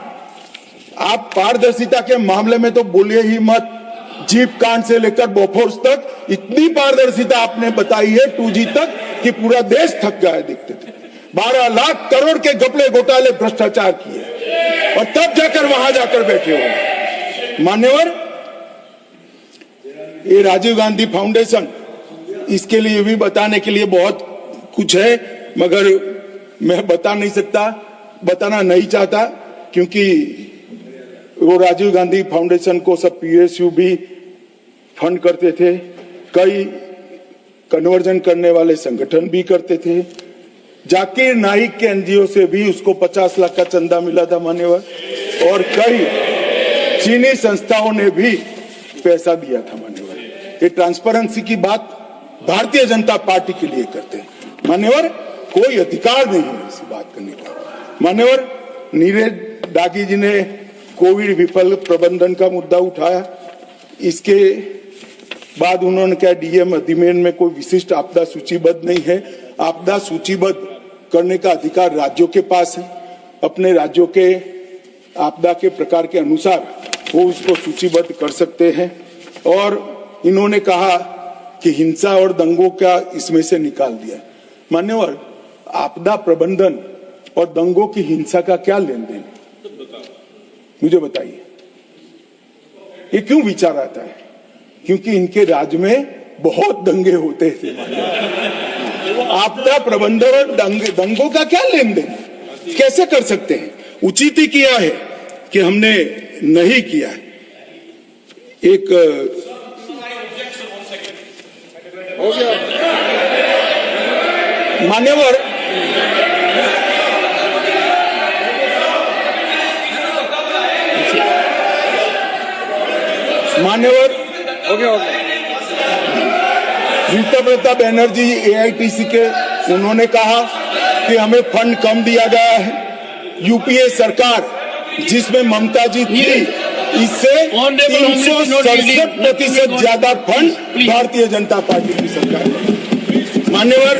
आप पारदर्शिता के मामले में तो बोलिए ही मत। जीप कांड से लेकर बोफोर्स तक इतनी पारदर्शिता आपने बताई है, 2G तक, कि पूरा देश थक गया दिखते थे। 12 लाख करोड़ के घपले घोटाले भ्रष्टाचार किए, और तब जाकर वहां जाकर बैठे हो। मान्यवर, ये राजीव गांधी फाउंडेशन, इसके लिए भी बताने के लिए बहुत कुछ है, मगर मैं बता नहीं सकता, बताना नहीं चाहता, क्योंकि वो राजीव गांधी फाउंडेशन को सब PSU भी फंड करते थे। कई कन्वर्जन करने वाले संगठन भी करते थे। जाकिर नाइक के एनजीओ से भी उसको 50 लाख का चंदा मिला था मान्यवर, और कई चीनी संस्थाओं ने भी पैसा दिया था मान्यवर। ये ट्रांसपेरेंसी की बात भारतीय जनता पार्टी के लिए करते हैं मान्यवर, कोई अधिकार नहीं है ऐसी बात करने का मान्यवर। नीरज डागी जी ने कोविड विफल प्रबंधन का मुद्दा उठाया, इसके बाद उन्होंने कहा डीएम अधिनियम में कोई विशिष्ट आपदा सूचीबद्ध नहीं है। आपदा सूचीबद्ध करने का अधिकार राज्यों के पास है, अपने राज्यों के आपदा के प्रकार के अनुसार वो उसको सूचीबद्ध कर सकते हैं। और इन्होंने कहा कि हिंसा और दंगों का इसमें से निकाल दिया। मान्यवर, आपदा प्रबंधन और दंगों की हिंसा का क्या लेन देन, मुझे बताइए। ये क्यों विचार आता है? क्योंकि इनके राज्य में बहुत दंगे होते थे। आपदा प्रबंधन और दंगों का क्या लेन देन, कैसे कर सकते हैं? उचित ही किया है कि हमने नहीं किया है। एक मान्यवर, ऋतुव्रता बनर्जी एआईटीसी के, उन्होंने कहा कि हमें फंड कम दिया गया है। यूपीए सरकार जिसमें ममता जी थी, इससे 367% ज्यादा फंड भारतीय जनता पार्टी की सरकार ने। मान्यवर,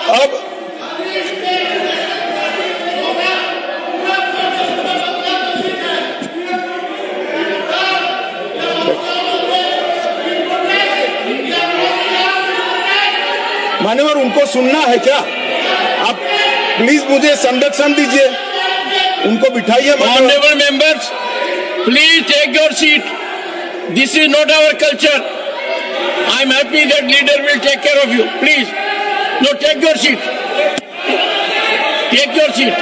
अब मान्यवर, उनको सुनना है क्या? आप प्लीज मुझे संरक्षण दीजिए, उनको बिठाइए। Honorable members, please take your seat. This is not our culture. I am happy that leader will take care of you. Please, no, take your seat. Take your seat.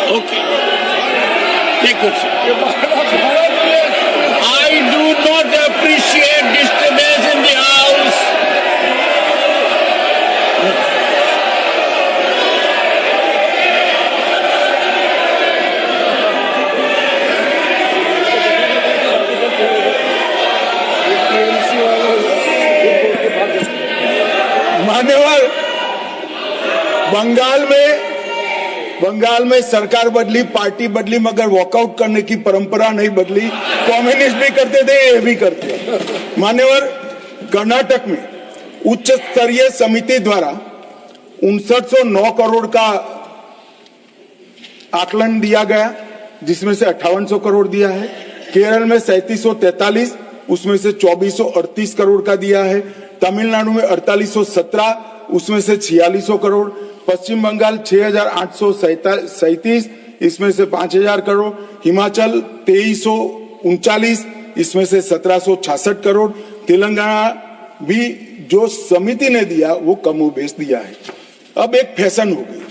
Okay. Take your seat. I do not appreciate disturbance in the house. मान्यवर, बंगाल में सरकार बदली, party बदली, मगर walkout करने की परंपरा नहीं बदली। कम्युनिस्ट भी करते थे, ये भी करते। मान्यवर, कर्नाटक में उच्च स्तरीय समिति द्वारा 5909 करोड़ का आकलन दिया गया, जिसमें से 5800 करोड़ दिया है। केरल में 3743, उसमें से 2438 करोड़ का दिया है। तमिलनाडु में 4817, उसमें से 4600 करोड़। पश्चिम बंगाल 6837, इसमें से 5000 करोड़। हिमाचल 2339, इसमें से 1766 करोड़। तेलंगाना भी जो समिति ने दिया वो कमोबेश दिया है। अब एक फैशन हो गई।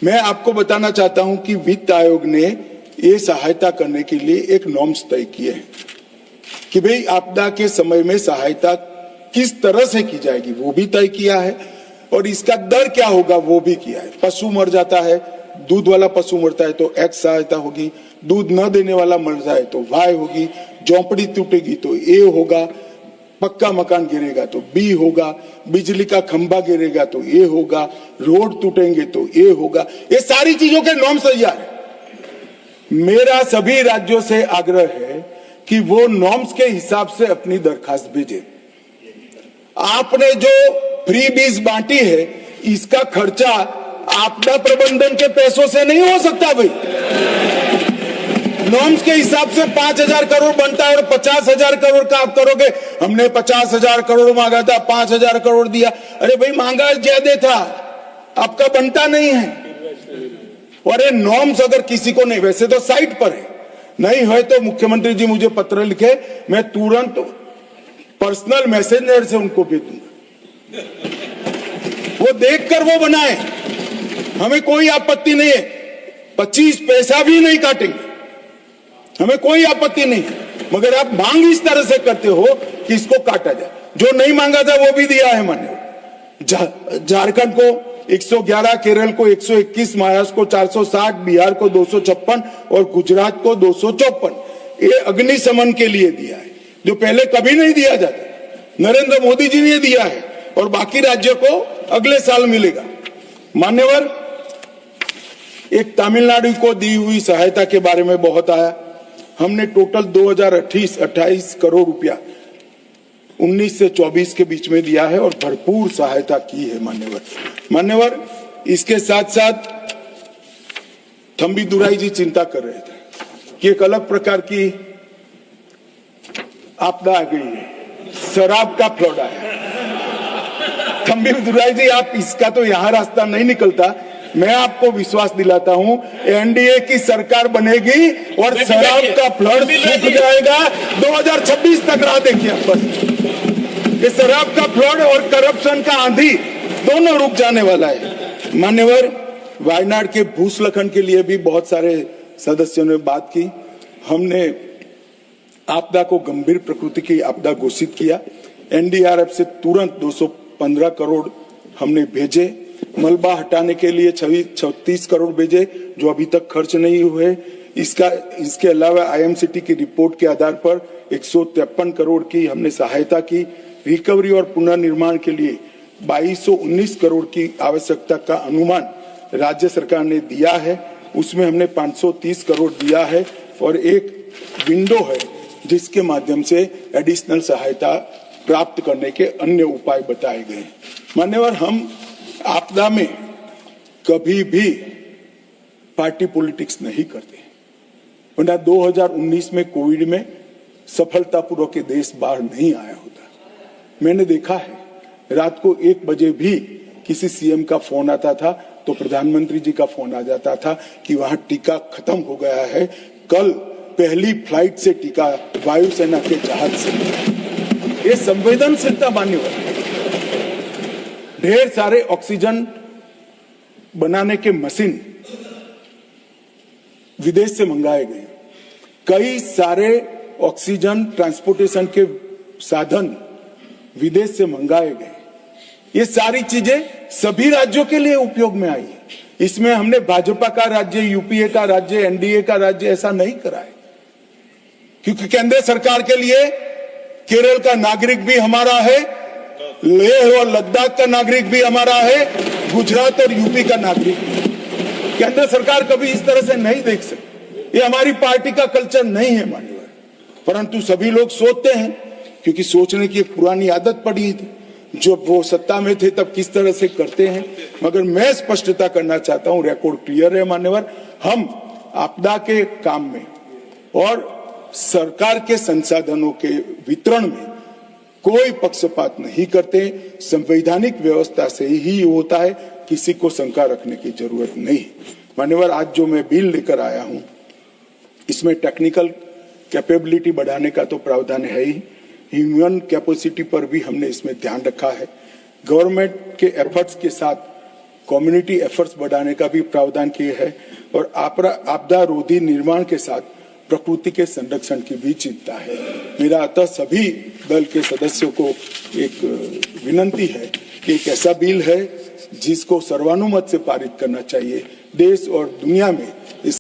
मैं आपको बताना चाहता हूं कि वित्त आयोग ने ये सहायता करने के लिए एक नॉर्म्स तय किए हैं कि भाई आपदा के समय में सहायता किस तरह से की जाएगी, वो भी तय किया है। और इसका दर क्या होगा वो भी किया है। पशु मर जाता है, दूध वाला पशु मरता है तो एक्स सहायता होगी, दूध न देने वाला मर जाए तो वाई होगी, झोंपड़ी टूटेगी तो ए होगा, पक्का मकान गिरेगा तो बी होगा, बिजली का खंभा गिरेगा तो ए होगा, रोड टूटेंगे तो ए होगा। ये सारी चीजों के नॉर्म्स तैयार है। मेरा सभी राज्यों से आग्रह है कि वो नॉर्म्स के हिसाब से अपनी दरखास्त भेजे। आपने जो फ्री बीज बांटी है, इसका खर्चा आपदा प्रबंधन के पैसों से नहीं हो सकता भाई। नॉर्म्स के हिसाब से 5000 करोड़ बनता है और 50,000 करोड़ का आप करोगे। हमने 50,000 करोड़ मांगा था, 5,000 करोड़ दिया। अरे भाई, मांगा ज्यादा था, आपका बनता नहीं है। और ये नॉर्म्स अगर किसी को नहीं, वैसे तो साइट पर है, नहीं है तो मुख्यमंत्री जी मुझे पत्र लिखे, मैं तुरंत पर्सनल मैसेंजर से उनको भेज दूंगा, वो देखकर वो बनाए, हमें कोई आपत्ति नहीं है। 25 पैसा भी नहीं काटेंगे, हमें कोई आपत्ति नहीं है, मगर आप मांग इस तरह से करते हो कि इसको काटा जाए। जो नहीं मांगा था वो भी दिया है मान्यवर। झारखंड को 111, केरल को 121, महाराष्ट्र को 460, बिहार को 256 और गुजरात को 254 ये अग्निशमन के लिए दिया है, जो पहले कभी नहीं दिया जाता। नरेंद्र मोदी जी ने दिया है और बाकी राज्यों को अगले साल मिलेगा। मान्यवर, एक तमिलनाडु को दी हुई सहायता के बारे में बहुत आया। हमने टोटल 2028 करोड़ रुपया 19 से 24 के बीच में दिया है और भरपूर सहायता की है मान्यवर। इसके साथ साथ थम्बी दुराई जी चिंता कर रहे थे कि एक अलग प्रकार की आपदा आ गई है, शराब का फ्लड आया। थम्बी दुराई जी, आप इसका तो यहां रास्ता नहीं निकलता। मैं आपको विश्वास दिलाता हूं, एनडीए की सरकार बनेगी और शराब का फ्लड सूख जाएगा। 2026 तक राह देखिए बस। ये शराब का फ्लड और करप्शन का आंधी दोनों रुक जाने वाला है। मान्यवर, वायनाड के भूस्खलन के लिए भी बहुत सारे सदस्यों ने बात की। हमने आपदा को गंभीर प्रकृति की आपदा घोषित किया। एनडीआरएफ से तुरंत 215 करोड़ हमने भेजे। मलबा हटाने के लिए 36 करोड़ भेजे, जो अभी तक खर्च नहीं हुए। इसके अलावा आईएमसीटी की रिपोर्ट के आधार पर 153 करोड़ की हमने सहायता की। रिकवरी और पुनर्निर्माण के लिए 2219 करोड़ की आवश्यकता का अनुमान राज्य सरकार ने दिया है, उसमें हमने 530 करोड़ दिया है और एक विंडो है जिसके माध्यम से एडिशनल सहायता प्राप्त करने के अन्य उपाय बताए गए। मान्यवर, हम आपदा में कभी भी पार्टी पॉलिटिक्स नहीं करते, वरना 2019 में कोविड में सफलतापूर्वक के देश बाहर नहीं आया होता। मैंने देखा है, रात को 1 बजे भी किसी सीएम का फोन आता था तो प्रधानमंत्री जी का फोन आ जाता था कि वहां टीका खत्म हो गया है, कल पहली फ्लाइट से टीका वायुसेना के जहाज से। ये संवेदनशीलता मान्यवर। ढेर सारे ऑक्सीजन बनाने के मशीन विदेश से मंगाए गए, कई सारे ऑक्सीजन ट्रांसपोर्टेशन के साधन विदेश से मंगाए गए। ये सारी चीजें सभी राज्यों के लिए उपयोग में आई है। इसमें हमने भाजपा का राज्य, यूपीए का राज्य, एनडीए का राज्य ऐसा नहीं करा है, क्योंकि केंद्र सरकार के लिए केरल का नागरिक भी हमारा है, लेह और लद्दाख का नागरिक भी हमारा है, गुजरात और यूपी का नागरिक भी। केंद्र सरकार कभी इस तरह से नहीं देख सकती। ये हमारी पार्टी का कल्चर नहीं है मान्यवर, परंतु सभी लोग सोचते हैं, क्योंकि सोचने की एक पुरानी आदत पड़ी थी। जब वो सत्ता में थे तब किस तरह से करते हैं, मगर मैं स्पष्टता करना चाहता हूं, रिकॉर्ड क्लियर है मान्यवर। हम आपदा के काम में और सरकार के संसाधनों के वितरण में कोई पक्षपात नहीं करते। संवैधानिक व्यवस्था से ही होता है, किसी को शंका रखने की जरूरत नहीं। मान्यवर, आज जो मैं बिल लेकर आया हूं, इसमें टेक्निकल कैपेबिलिटी बढ़ाने का तो प्रावधान है ही, ह्यूमन कैपेसिटी पर भी हमने इसमें ध्यान रखा है। गवर्नमेंट के एफर्ट्स के साथ कम्युनिटी एफर्ट्स बढ़ाने का भी प्रावधान किया है और आपदा रोधी निर्माण के साथ प्रकृति के संरक्षण की भी चिंता है। मेरा अतः सभी दल के सदस्यों को एक विनंती है कि एक ऐसा बिल है जिसको सर्वानुमत से पारित करना चाहिए। देश और दुनिया में